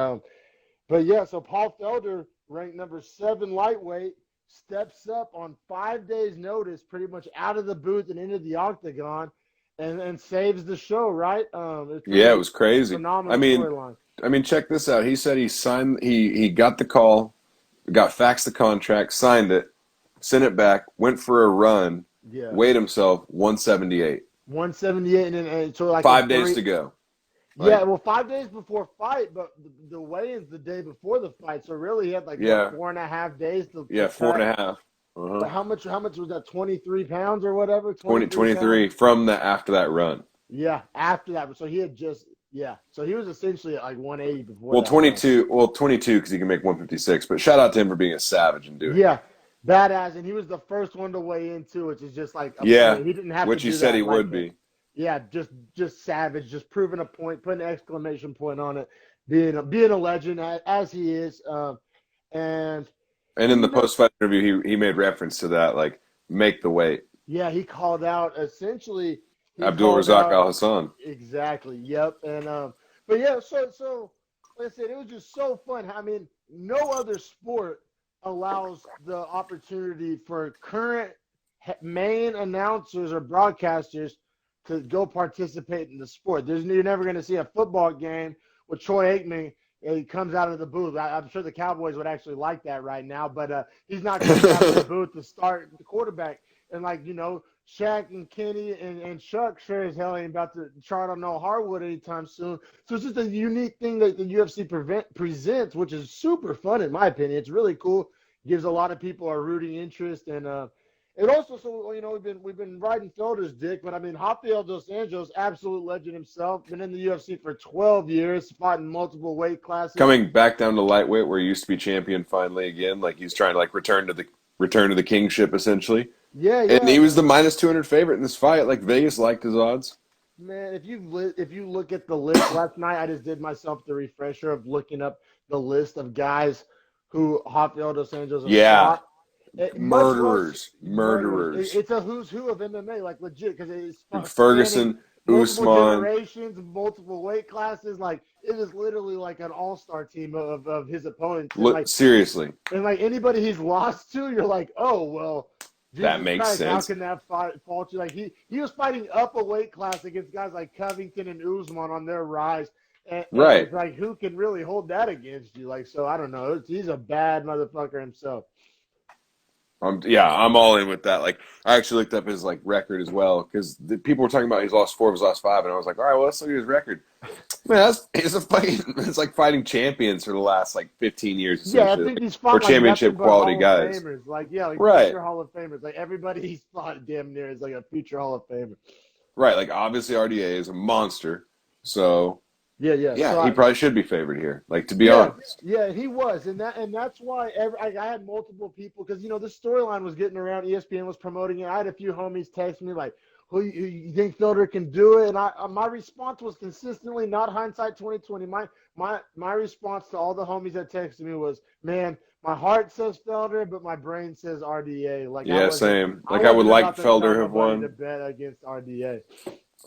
yeah, so Paul Felder, ranked number 7 lightweight, steps up on 5 days' notice, pretty much out of the booth and into the octagon. And saves the show, right? It was crazy. Phenomenal storyline. I mean, check this out. He said he got the call, got faxed the contract, signed it, sent it back, went for a run, Yeah. weighed himself 178. 178, and so like 5 days to go. Yeah, well, 5 days before fight, but the weigh-in's the day before the fight, so really he had like what, 4.5 days to Yeah, cut. 4.5. But how much was that? 23 pounds or whatever. 23 pounds? from after that run. Yeah, after that. So he had so he was essentially at like 180 before. Well, that 22. Run. Well, 22 because he can make 156. But shout out to him for being a savage and doing it. Yeah, badass, and he was the first one to weigh in too, which is just like he didn't have which to he do said that he like would be. Yeah, just savage, just proving a point, putting an exclamation point on it, being a legend as he is, and in the post-fight interview, he made reference to that, like make the weight. Yeah, he called out essentially Abdul Razak Al Hassan. Exactly. Yep. And but yeah, so like I said, it was just so fun. I mean, no other sport allows the opportunity for current main announcers or broadcasters to go participate in the sport. You're never going to see a football game with Troy Aikman. He comes out of the booth. I'm sure the Cowboys would actually like that right now, but he's not coming out of the booth to start the quarterback. And like, Shaq and Kenny and Chuck sure as hell ain't about to chart on no hardwood anytime soon. So it's just a unique thing that the UFC presents, which is super fun in my opinion. It's really cool. Gives a lot of people a rooting interest, and it also, so we've been riding Felder's dick, but I mean Rafael dos Anjos, absolute legend himself, been in the UFC for 12 years, fought in multiple weight classes. Coming back down to lightweight, where he used to be champion finally again, like he's trying to like return to the kingship essentially. Yeah. And he was the minus 200 favorite in this fight. Like Vegas liked his odds. Man, if you look at the list last night, I just did myself the refresher of looking up the list of guys who Rafael dos Anjos has fought. Murderers. It's a who's who of MMA, like legit, because it's Ferguson, multiple Usman, generations, multiple weight classes. Like it is literally like an all-star team of his opponents. Seriously. And like anybody he's lost to, you're like, oh well. Jesus that makes Christ, sense. How can that fault you? Like he was fighting up a weight class against guys like Covington and Usman on their rise. And it's like, who can really hold that against you? Like, so I don't know. He's a bad motherfucker himself. I'm all in with that. Like, I actually looked up his like record as well because people were talking about he's lost 4 of his last 5, and I was like, all right, well, let's look at his record. Man, it's like fighting champions for the last like 15 years. Yeah, I think he's fought or championship quality guys. Like future Hall of Famers. Like everybody he's fought damn near is like a future Hall of Famer. Right, like obviously RDA is a monster, so. Yeah, so he probably should be favored here. Like, to be honest. Yeah, he was, and that's why I had multiple people because this storyline was getting around. ESPN was promoting it. I had a few homies text me like, "Who you think Felder can do it?" And my response was consistently not hindsight 2020. My response to all the homies that texted me was, "Man, my heart says Felder, but my brain says RDA." Like, same. Like I would like Felder have won. To bet against RDA.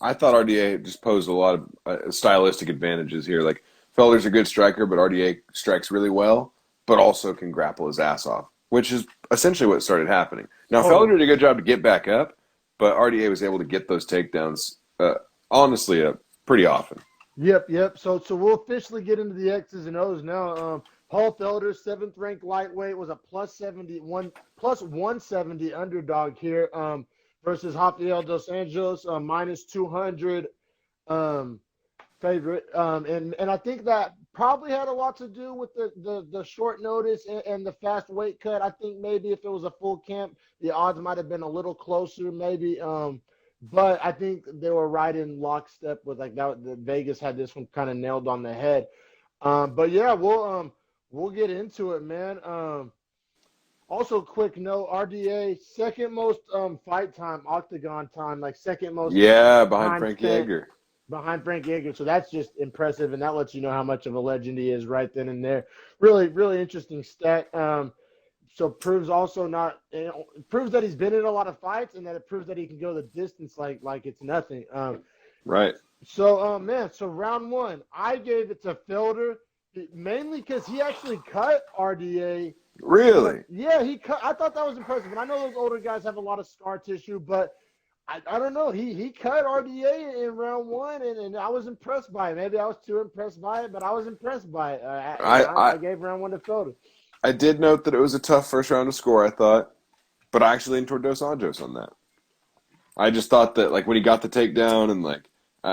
I thought RDA just posed a lot of stylistic advantages here. Like, Felder's a good striker, but RDA strikes really well, but also can grapple his ass off, which is essentially what started happening. Now, Felder did a good job to get back up, but RDA was able to get those takedowns, honestly, pretty often. Yep. So we'll officially get into the X's and O's now. Paul Felder, 7th-ranked lightweight, was a plus 170 underdog here. Versus Rafael dos Anjos, minus 200 favorite. And I think that probably had a lot to do with the short notice and the fast weight cut. I think maybe if it was a full camp, the odds might have been a little closer maybe. But I think they were right in lockstep with like that. Vegas had this one kind of nailed on the head. But yeah, we'll get into it, man. Also, quick note: RDA second most fight time, octagon time, like second most. Yeah, behind Frankie Edgar. Behind Frank Edgar, so that's just impressive, and that lets you know how much of a legend he is right then and there. Really, really interesting stat. So proves also proves that he's been in a lot of fights, and that it proves that he can go the distance like it's nothing. Right. So so round 1, I gave it to Felder mainly because he actually cut RDA. Really? Yeah, he cut. I thought that was impressive. And I know those older guys have a lot of scar tissue, but I don't know. He cut RDA in round one, and I was impressed by it. Maybe I was too impressed by it, but I was impressed by it. I I gave round one to Felder. I did note that it was a tough first round to score, I thought, but I actually leaned toward Dos Anjos on that. I just thought that like when he got the takedown and like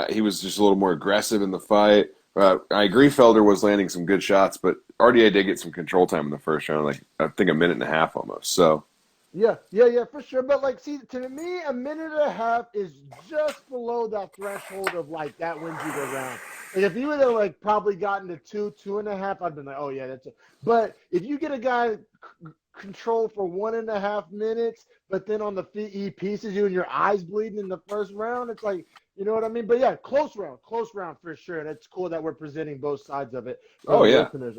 he was just a little more aggressive in the fight. I agree Felder was landing some good shots, but RDA did get some control time in the first round, like I think a minute and a half almost. So Yeah, for sure. But like, see, to me, a minute and a half is just below that threshold of like that wins you the round. Like if you would have like probably gotten to 2.5, I'd been like, oh yeah, that's it. But if you get a guy control for 1.5 minutes, but then on the feet he pieces you and your eyes bleeding in the first round, it's like, you know what I mean? But yeah, close round for sure. That's cool that we're presenting both sides of it for oh the yeah. listeners.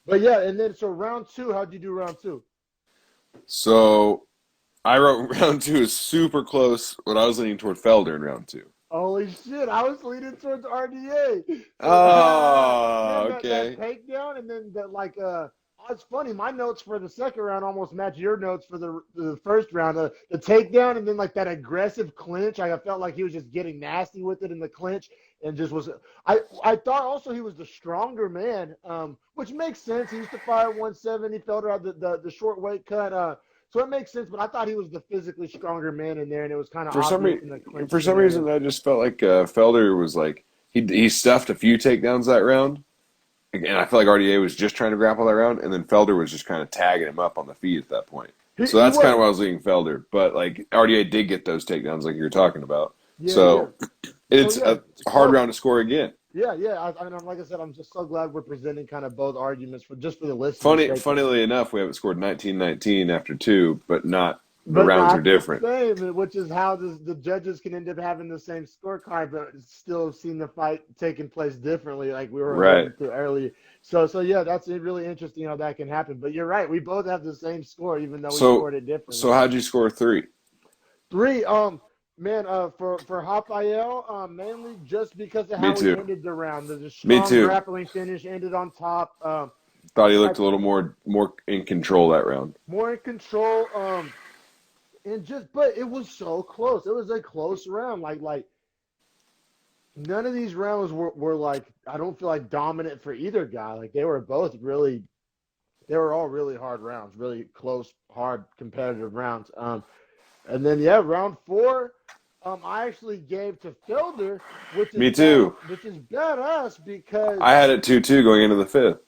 But yeah, and then so round two, how'd you do round two? So I wrote round two is super close, but I was leaning toward Felder in round two. Holy shit! I was leaning towards RDA. Oh, Man, that okay. takedown, and then that like it's funny. My notes for the second round almost match your notes for the first round. The takedown, and then like that aggressive clinch. I felt like he was just getting nasty with it in the clinch, and just was. I thought also he was the stronger man, which makes sense. He used to fire 170. Felder had the short weight cut. So it makes sense, but I thought he was the physically stronger man in there, and it was kind of For some obvious in the clinch for some scenario. reason, I just felt like Felder was like he stuffed a few takedowns that round, and I felt like RDA was just trying to grapple that round, and then Felder was just kind of tagging him up on the feet at that point. So He that's kind was. of why I was leaning Felder, but like RDA did get those takedowns like you were talking about. Yeah. So So it's yeah, a hard round to score again. Yeah. I mean, like I said, I'm just so glad we're presenting kind of both arguments for just for the listeners' sake. Funnily enough, we haven't scored 19-19 after two, but not the But rounds are not the different. same, which is how the judges can end up having the same scorecard, but still seen the fight taking place differently, like we were Right. alluding to earlier. So yeah, that's really interesting how that can happen. But you're right, we both have the same score, even though we So scored it differently. so how'd you score three? Three, man, for Rafael, mainly just because of Me how he too. ended the round. There's a Me strong too. grappling finish, ended on top. Thought he I looked a little more in control that round. more in control. But it was so close. It was a close round. Like none of these rounds were like, I don't feel like dominant for either guy. Like they were all really hard rounds, really close, hard, competitive rounds. And then yeah, round four, I actually gave to Felder, Me too. which is badass because I had it 2-2 going into the fifth.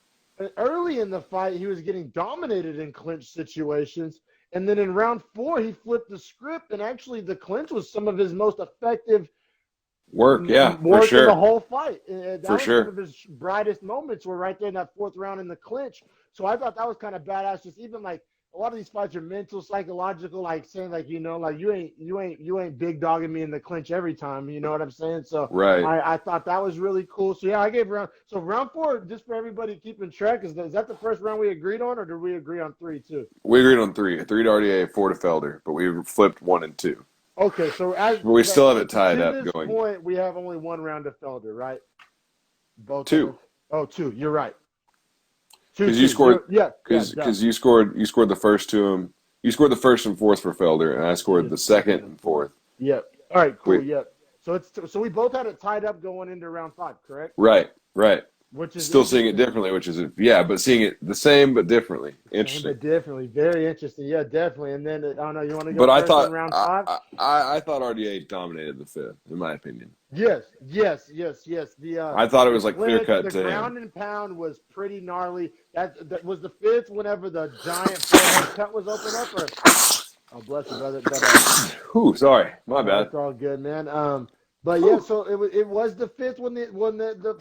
early in the fight he was getting dominated in clinch situations, and then in round four he flipped the script, and actually the clinch was some of his most effective Work, yeah, for work in the sure. whole fight. That For was some sure. of his brightest moments were right there in that fourth round in the clinch. So I thought that was kind of badass. Just even like a lot of these fights are mental, psychological, like saying like, like you ain't big dogging me in the clinch every time. You know what I'm saying? So Right. I thought that was really cool. So yeah, I gave round four, just for everybody keeping track, is that the first round we agreed on, or did we agree on three too? We agreed on three. 3 to RDA, 4 to Felder, but we flipped 1 and 2. Okay, so But we still have it tied to up this going point, we have only one round of Felder, right? Both of 2. us. Oh, two. You're right. Because you scored Yeah. because you scored the first to him. You scored the first and fourth for Felder, and I scored the second and fourth. Yep. All right. Cool. We, Yep. So we both had it tied up going into round five, correct? right. Which is Still seeing it interesting. differently, which is but seeing it the same but differently. Same Interesting. but differently. Very interesting. Yeah, definitely. And then I don't know. You want to go But I first in thought round five? I thought RDA dominated the fifth, in my opinion. Yes. I thought it was The like clear clinch, cut the to ground him. and pound was pretty gnarly. That was the fifth. Whenever the giant forehead cut was open up, or oh, bless you, brother. But Whew, sorry, my bad. it's all good, man. But yeah, so it was the fifth when the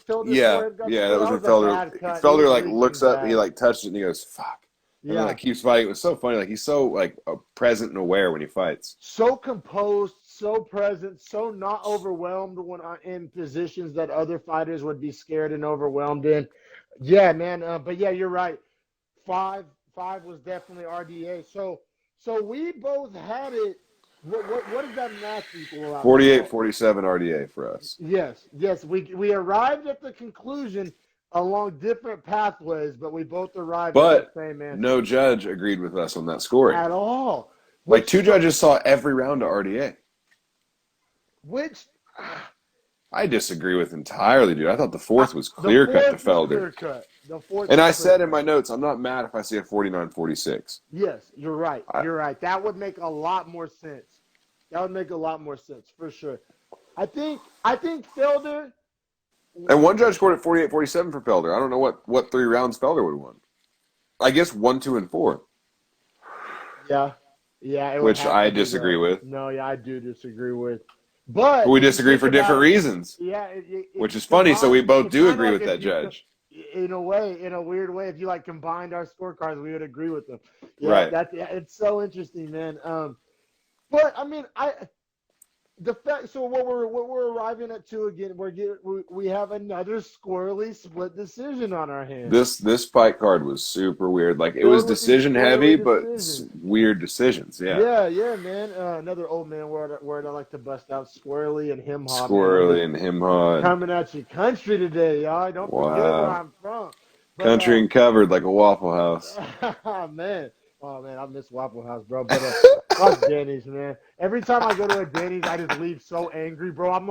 Felder's Yeah, forehead got yeah, that split. was That when was a bad cut. He was Felder like bleeding looks up, he bad. like touched it, and he goes, "Fuck," and then Yeah, like keeps fighting. It was so funny. Like he's so like present and aware when he fights. so composed, so present, so not overwhelmed when in positions that other fighters would be scared and overwhelmed in. Yeah, man. But yeah, you're right. Five was definitely RDA. So we both had it. What does that math equal out to? 48-47 RDA for us. Yes. We arrived at the conclusion along different pathways, but we both arrived at But the same answer. no judge agreed with us on that scoring. At all. Like two judges saw every round to RDA. which I disagree with entirely, dude. I thought the fourth was the clear cut to fourth was Felder. clear cut. The fourth, And was I clear said in cut. my notes, I'm not mad if I see a 49-46. Yes, you're right. You're right. That would make a lot more sense. That would make a lot more sense for sure. I think Felder. And one judge scored at 48-47 for Felder. I don't know what 3 rounds Felder would have won. I guess 1, 2, and 4. Yeah, yeah. It would Which have I to be disagree that. with. No, yeah, I do disagree with. But We if you disagree think for different about it, reasons. yeah, Which is funny, so we both it's do kinda agree like with that judge. in a way, in a weird way, if you like combined our scorecards, we would agree with them. Yeah, Right. it's so interesting, man. But I mean, the fact. So what we're arriving at too again, we have another squirrely split decision on our hands. This fight card was super weird. Like, it was Filled with these decision squirrely heavy, but decisions. weird decisions. Yeah. Yeah, man. Another old man word I like to bust out, squirrely and him haw, man. Squirrely and him hard. Coming at your country today, y'all. Don't forget where Wow. I'm from. But Country and covered like a Waffle House. man, oh man, I miss Waffle House, bro. But fuck Denny's, man. Every time I go to a Denny's, I just leave so angry, bro. I'm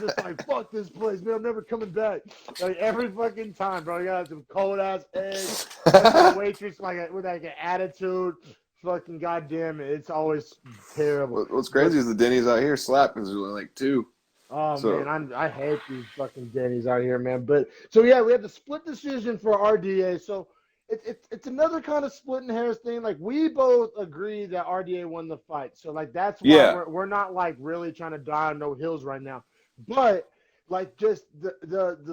just like, fuck this place, man. I'm never coming back. Like every fucking time, bro. You got some cold ass eggs. The waitress with like an attitude. Fucking goddamn it, it's always terrible. What's crazy is the Denny's out here slap because there's only like 2. Oh So- man, I hate these fucking Denny's out here, man. But so yeah, we have the split decision for RDA. So it's another kind of splitting hairs thing. Like we both agree that RDA won the fight. So like that's why Yeah. we're not like really trying to die on no hills right now. But like just the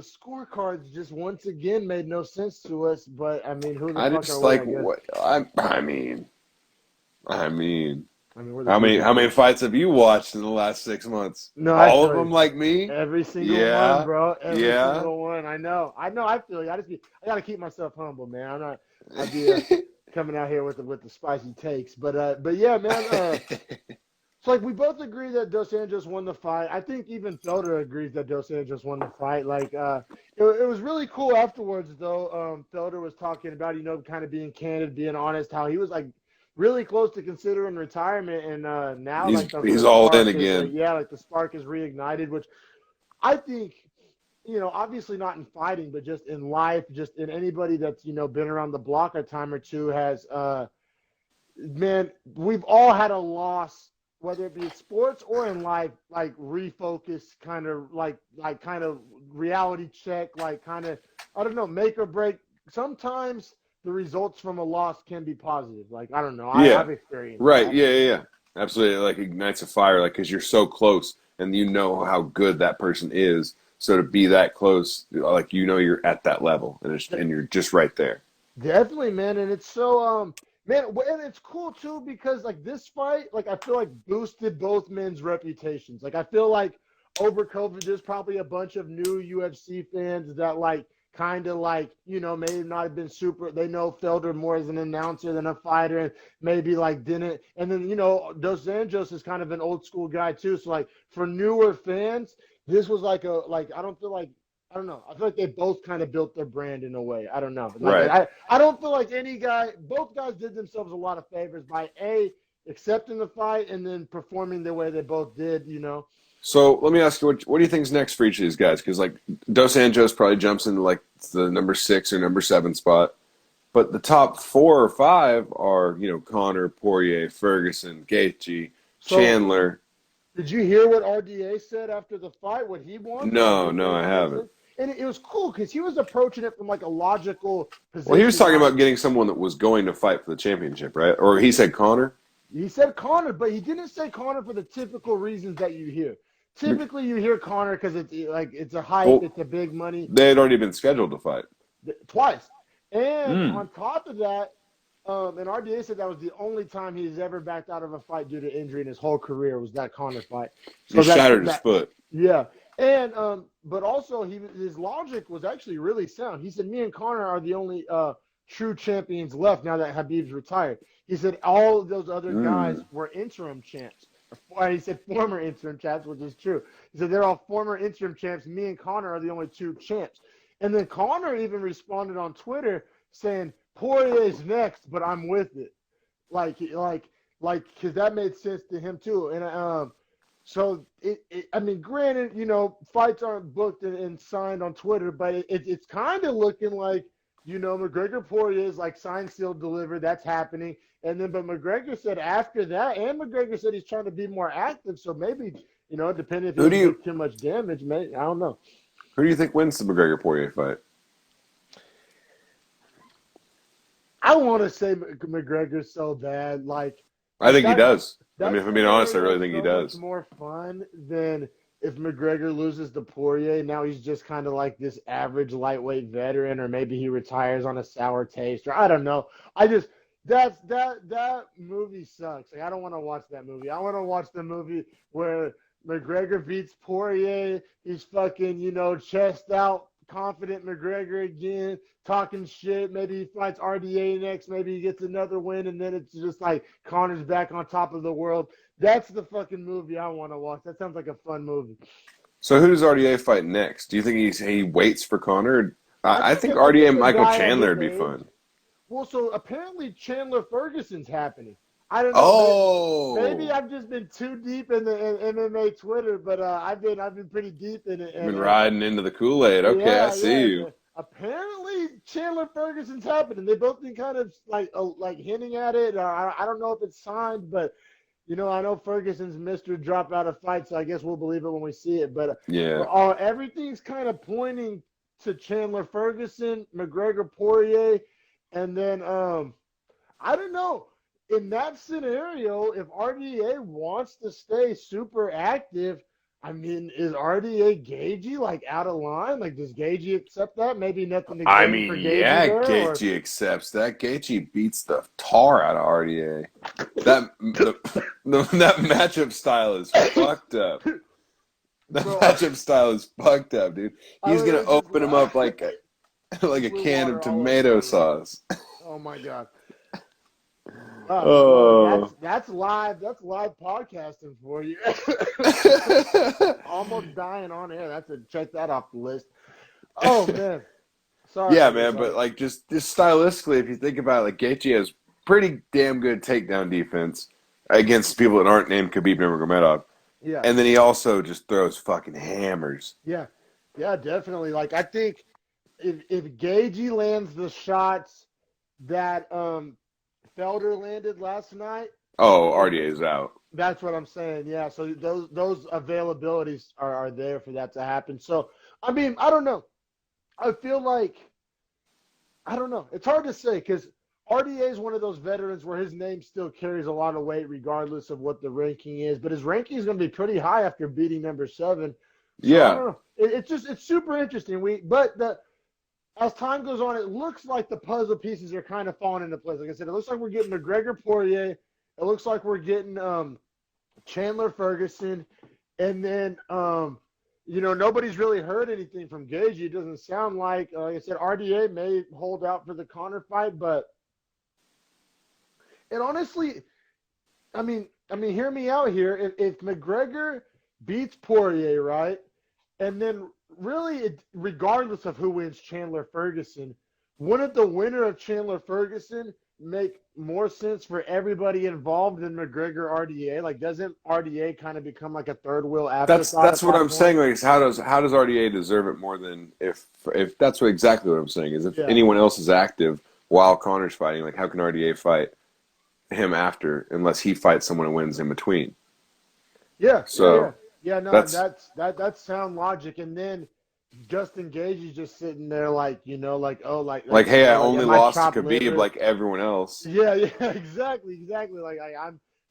scorecards just once again made no sense to us. But I mean, who the I fuck just are like we, I guess? what I mean. We're the How many biggest- fights have you watched in the last 6 months? No, I All feel of them you. like me? Every single Yeah, one, bro. Every yeah. single one. I know. I feel you. I gotta keep myself humble, man. I'll be coming out here with the spicy takes. But yeah, man. So like we both agree that Dos Anjos won the fight. I think even Felder agrees that Dos Anjos won the fight. Like it was really cool afterwards though. Felder was talking about, kind of being candid, being honest, how he was like really close to considering retirement, and now he's all in spark again. like the spark is reignited, which I think, obviously not in fighting, but just in life, just in anybody that's, been around the block a time or two has, man, we've all had a loss, whether it be in sports or in life, like refocus, kind of reality check, like kind of, I don't know, make or break. Sometimes the results from a loss can be positive. Like, I don't know. Yeah. I've experienced Right, that. yeah. Absolutely. It like ignites a fire, like, because you're so close and you know how good that person is. So to be that close, like, you're at that level and you're just right there. Definitely, man. And it's so, man, and it's cool too because like this fight, like I feel like boosted both men's reputations. Like I feel like over COVID, there's probably a bunch of new UFC fans that like kind of like, may not have been super. They know Felder more as an announcer than a fighter, and maybe like didn't. And then Dos Anjos is kind of an old school guy too. So like for newer fans, this was like I don't feel like. I don't know. I feel like they both kind of built their brand in a way. I don't know. Like, Right. I don't feel like both guys did themselves a lot of favors by accepting the fight and then performing the way they both did, So let me ask you, what do you think's next for each of these guys? Because like Dos Anjos probably jumps into like the number 6 or number 7 spot, but the top 4 or 5 are Connor, Poirier, Ferguson, Gaethje, Chandler. Did you hear what RDA said after the fight? What he wanted? No, I haven't. And it was cool because he was approaching it from like a logical position. Well, he was talking about getting someone that was going to fight for the championship, right? Or he said Connor? He said Connor, but he didn't say Connor for the typical reasons that you hear. Typically, you hear Connor because it's a hype, it's a big money. They had already been scheduled to fight. Twice. And on top of that, and RDA said that was the only time he's ever backed out of a fight due to injury in his whole career was that Connor fight. He shattered his foot. Yeah. And but also his logic was actually really sound. He said, me and Connor are the only true champions left now that Khabib's retired. He said all of those other guys were interim champs. Or he said former interim champs, which is true. He said they're all former interim champs. Me and Connor are the only 2 champs. And then Connor even responded on Twitter saying, Poirier's next, but I'm with it. Like, because that made sense to him too. And So I mean, granted, fights aren't booked and signed on Twitter, but it's kind of looking like, McGregor Poirier is like signed, sealed, delivered. That's happening. And then, but McGregor said after that, and McGregor said he's trying to be more active. So maybe, depending if he Who do doesn't you take too much damage, maybe, I don't know. who do you think wins the McGregor Poirier fight? I want to say McGregor's so bad, I think he that. does. I That mean, if I'm being honest, I scenario really is think he so much does. more fun than if McGregor loses to Poirier. Now he's just kind of like this average lightweight veteran, or maybe he retires on a sour taste, or I don't know. I just that movie sucks. Like, I don't want to watch that movie. I want to watch the movie where McGregor beats Poirier. He's fucking, chest out, confident McGregor again, talking shit. Maybe he fights RDA next. Maybe he gets another win, and then it's just like Connor's back on top of the world. That's the fucking movie I want to watch. That sounds like a fun movie. So who does RDA fight next? Do you think he waits for Connor? I think I RDA think and a Michael guy at Chandler his would be age. fun. Well, so apparently Chandler Ferguson's happening. I don't know. Maybe Oh, I've just been too deep in the MMA Twitter, but I've been pretty deep in it. you've been And riding into the Kool-Aid. Okay, I yeah, see yeah. you. Apparently, Chandler Ferguson's happening. They both been kind of like hinting at it. I don't know if it's signed, but I know Ferguson's Mr. Drop out of fight, so I guess we'll believe it when we see it. But Yeah. everything's kind of pointing to Chandler Ferguson, McGregor Poirier, and then I don't know. In that scenario, if RDA wants to stay super active, I mean, is RDA Gagey like out of line? Like, does Gagey accept that? Maybe nothing to I gain mean, for Gagey yeah, there, or Gaethje accepts that. Gaethje beats the tar out of RDA. That matchup style is fucked up. That bro. matchup style is fucked up, dude. I He's gonna literally just open him up like a like a flew can of water all over tomato my lip. sauce. Oh my god. Bro, Oh. that's live. That's live podcasting for you. Almost dying on air. Check that off the list. Oh man, sorry. Yeah, Okay, man, but sorry. like just stylistically, if you think about it, like Gaethje has pretty damn good takedown defense against people that aren't named Khabib Nurmagomedov, Yeah, and then he also just throws fucking hammers. yeah, yeah. Definitely. Like I think if Gagey lands the shots that Felder landed last night, Oh, it, RDA is out. that's what I'm saying. Yeah. So those availabilities are there for that to happen. So I mean, I don't know. I feel like I don't know. It's hard to say because RDA is one of those veterans where his name still carries a lot of weight regardless of what the ranking is. But his ranking is going to be pretty high after beating number 7. So I Yeah, don't know. It's super interesting. As time goes on, it looks like the puzzle pieces are kind of falling into place. Like I said, it looks like we're getting McGregor Poirier. It looks like we're getting Chandler Ferguson, and then nobody's really heard anything from Gagey. It doesn't sound like I said, RDA may hold out for the Conor fight, but and honestly, hear me out here. If McGregor beats Poirier, right, and then really, regardless of who wins Chandler Ferguson, wouldn't the winner of Chandler Ferguson make more sense for everybody involved than McGregor RDA? Like, doesn't RDA kind of become like a third wheel afterthought that's at what that I'm point? saying. Like, is how does RDA deserve it more than if that's what exactly what I'm saying is if Yeah, anyone else is active while Connor's fighting, like how can RDA fight him after unless he fights someone and wins in between? yeah. So Yeah, no, that's that's sound logic. And then Justin Gage is just sitting there like, hey, I like only am I lost to chopped Khabib liver? like everyone else. Yeah, yeah, exactly. Like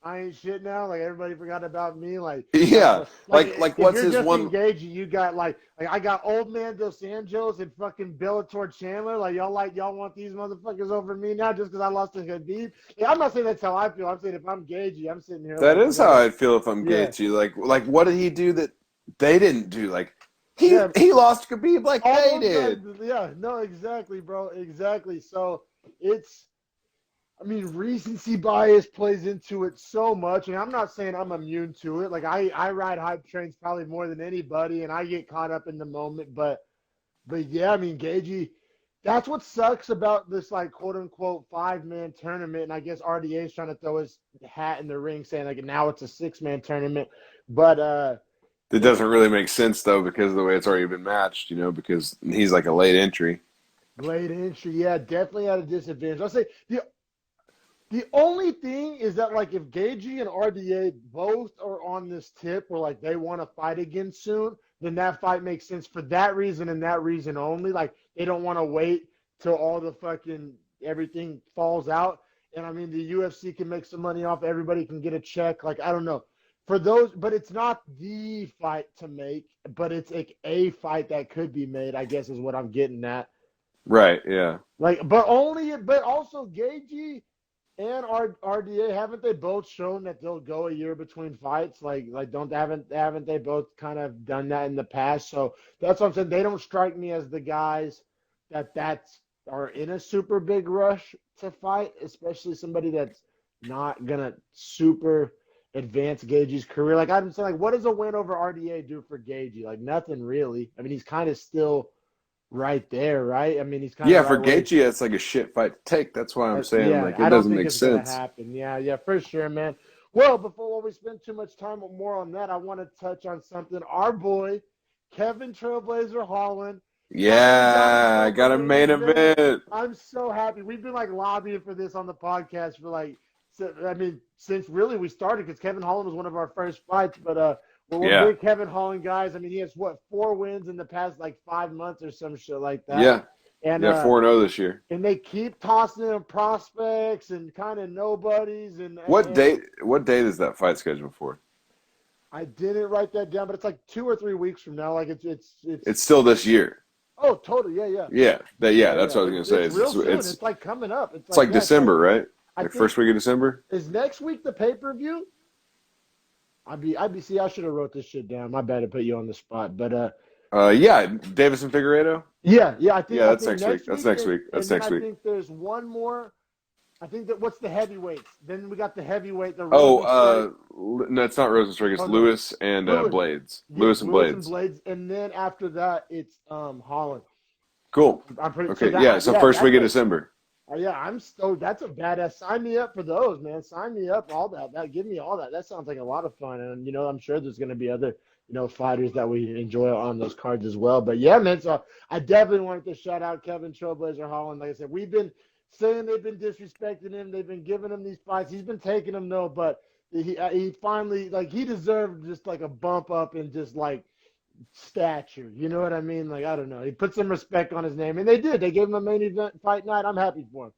I ain't shit now. Like everybody forgot about me. Yeah, Like like if what's you're his just one? engaged, you got like I got old man Dos Anjos and fucking Bellator Chandler. Y'all want these motherfuckers over me now just because I lost to Khabib? Yeah, I'm not saying that's how I feel. I'm saying if I'm Gagey, I'm sitting here That like is how whatever. I'd feel if I'm Yeah, Gaethje. Like what did he do that they didn't do? Like he yeah. he lost to Khabib like they Almost did. yeah, no, exactly, bro. Exactly. So it's recency bias plays into it so much, and I'm not saying I'm immune to it. Like I ride hype trains probably more than anybody, and I get caught up in the moment. But yeah, Gagey. That's what sucks about this, like, quote unquote 5-man tournament. And I guess RDA is trying to throw his hat in the ring, saying like now it's a 6-man tournament. But It doesn't really make sense though because of the way it's already been matched, because he's like a late entry. late entry, yeah, definitely at a disadvantage. I'll say the only thing is that, like, if Gagey and RDA both are on this tip where, like, they want to fight again soon, then that fight makes sense for that reason and that reason only. Like, they don't want to wait till all the fucking everything falls out. And, I mean, the UFC can make some money off. Everybody can get a check. Like, I don't know. For those, but it's not the fight to make, but it's like a fight that could be made, I guess is what I'm getting at. Right, yeah. Like, but also Gagey and RDA, haven't they both shown that they'll go a year between fights? Haven't they both kind of done that in the past? So that's what I'm saying. They don't strike me as the guys that are in a super big rush to fight, especially somebody that's not gonna super advance Gagey's career. Like, I'm saying, like, what does a win over RDA do for Gagey? Like, nothing really. I mean, he's kind of still right there, right? I mean, he's kind of For right where Gaethje, it's like a shit fight to take. That's why I'm saying, yeah, like, I it don't doesn't think make it's gonna sense. happen. Yeah, for sure, man. Well, before we spend too much time more on that, I want to touch on something. Our boy, Kevin Trailblazer Holland, finally got Yeah, I himself a got a main main event. event. I'm so happy. We've been like lobbying for this on the podcast for like, since really we started, because Kevin Holland was one of our first fights. But we're Yeah, big Kevin Holland guys. I mean, he has 4 wins in the past like 5 months or some shit like that. yeah, And yeah. 4-0 this year. and they keep tossing in prospects and kind of nobodies. What And date? What date is that fight scheduled for? I didn't write that down, but it's like 2 or 3 weeks from now. Like It's still this year. oh, totally, yeah. Yeah, that's what I was gonna It's say. real soon. It's It's like coming up. it's like December, right? I Like think first week of December. is next week the pay-per-view. See, I should have wrote this shit down. My bad to put you on the spot, but Yeah, Davison Figueiredo. yeah. Yeah, I that's think next week. That's next week. and That's then next I week. think there's one more. I think that what's the heavyweights? Then we got the heavyweight. The Oh, no, it's not Rosenstrike. It's Oh, no. Lewis and Lewis. Blades. Yeah, Lewis and Blades. And then after that, it's Holland. Cool. I'm pretty Okay, sure yeah. So first week of December. yeah, I'm stoked. That's a badass. Sign me up for those, man. Sign me up. All that. Give me all that. That sounds like a lot of fun. And I'm sure there's going to be other fighters that we enjoy on those cards as well. But yeah, man. So I definitely wanted to shout out Kevin Trailblazer Holland. Like I said, we've been saying they've been disrespecting him. They've been giving him these fights. He's been taking them, no, but he finally, like, he deserved just like a bump up in just like stature. You know what I mean? Like, I don't know. He put some respect on his name, and they did. They gave him a main event fight night. I'm happy for him.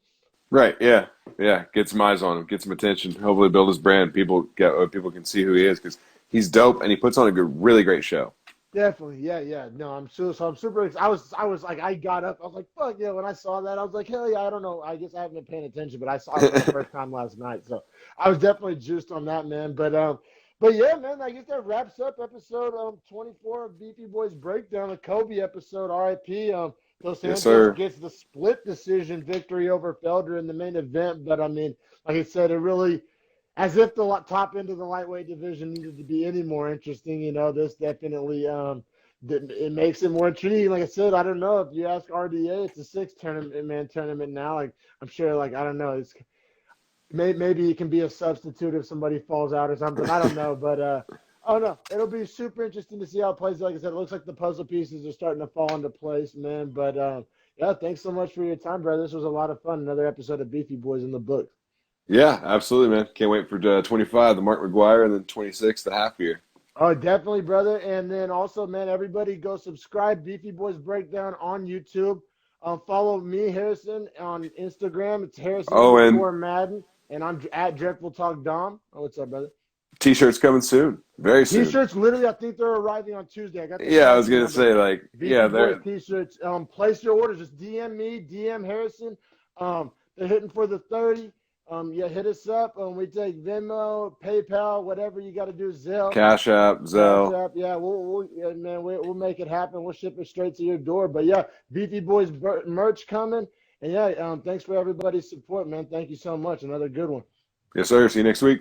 Right. Yeah. Yeah. Get some eyes on him. Get some attention. Hopefully, build his brand. People can see who he is because he's dope and he puts on a really great show. Definitely, yeah. No, I'm super excited. I was like, I got up. I was like, fuck yeah. When I saw that, I was like, hell yeah. I don't know. I guess I haven't been paying attention, but I saw it for the first time last night, so I was definitely juiced on that, man. But yeah, man. I guess that wraps up episode 24 of Beefy Boys Breakdown, the Kobe episode. R.I.P. Dos Anjos gets the split decision victory over Felder in the main event, but I mean, like I said, it really. As if the top end of the lightweight division needed to be any more interesting, this definitely it makes it more intriguing. Like I said, I don't know if you ask RDA, it's a 6-man tournament now. Like I'm sure, like I don't know, it's maybe it can be a substitute if somebody falls out or something. I don't know, but oh no, it'll be super interesting to see how it plays. Like I said, it looks like the puzzle pieces are starting to fall into place, man. But yeah, thanks so much for your time, brother. This was a lot of fun. Another episode of Beefy Boys in the books. Yeah, absolutely, man. Can't wait for 25, the Mark McGuire, and then 26, the half year. Oh, definitely, brother. And then also, man, everybody go subscribe Beefy Boys Breakdown on YouTube. Follow me, Harrison, on Instagram. It's Harrison _ Madden. And I'm at Dreadful Talk Dom. Oh, what's up, brother? T-shirts coming soon. Very soon. T-shirts, literally, I think they're arriving on Tuesday. I was going to say, like, Beefy Boys T-shirts. Place your orders. Just DM me, DM Harrison. They're hitting for the 30. Hit us up. We take Venmo, PayPal, whatever you got to do. Zelle, Cash App, Zelle. Yeah, we'll make it happen. We'll ship it straight to your door. But yeah, Beefy Boys merch coming. And yeah, thanks for everybody's support, man. Thank you so much. Another good one. Yes, sir. See you next week.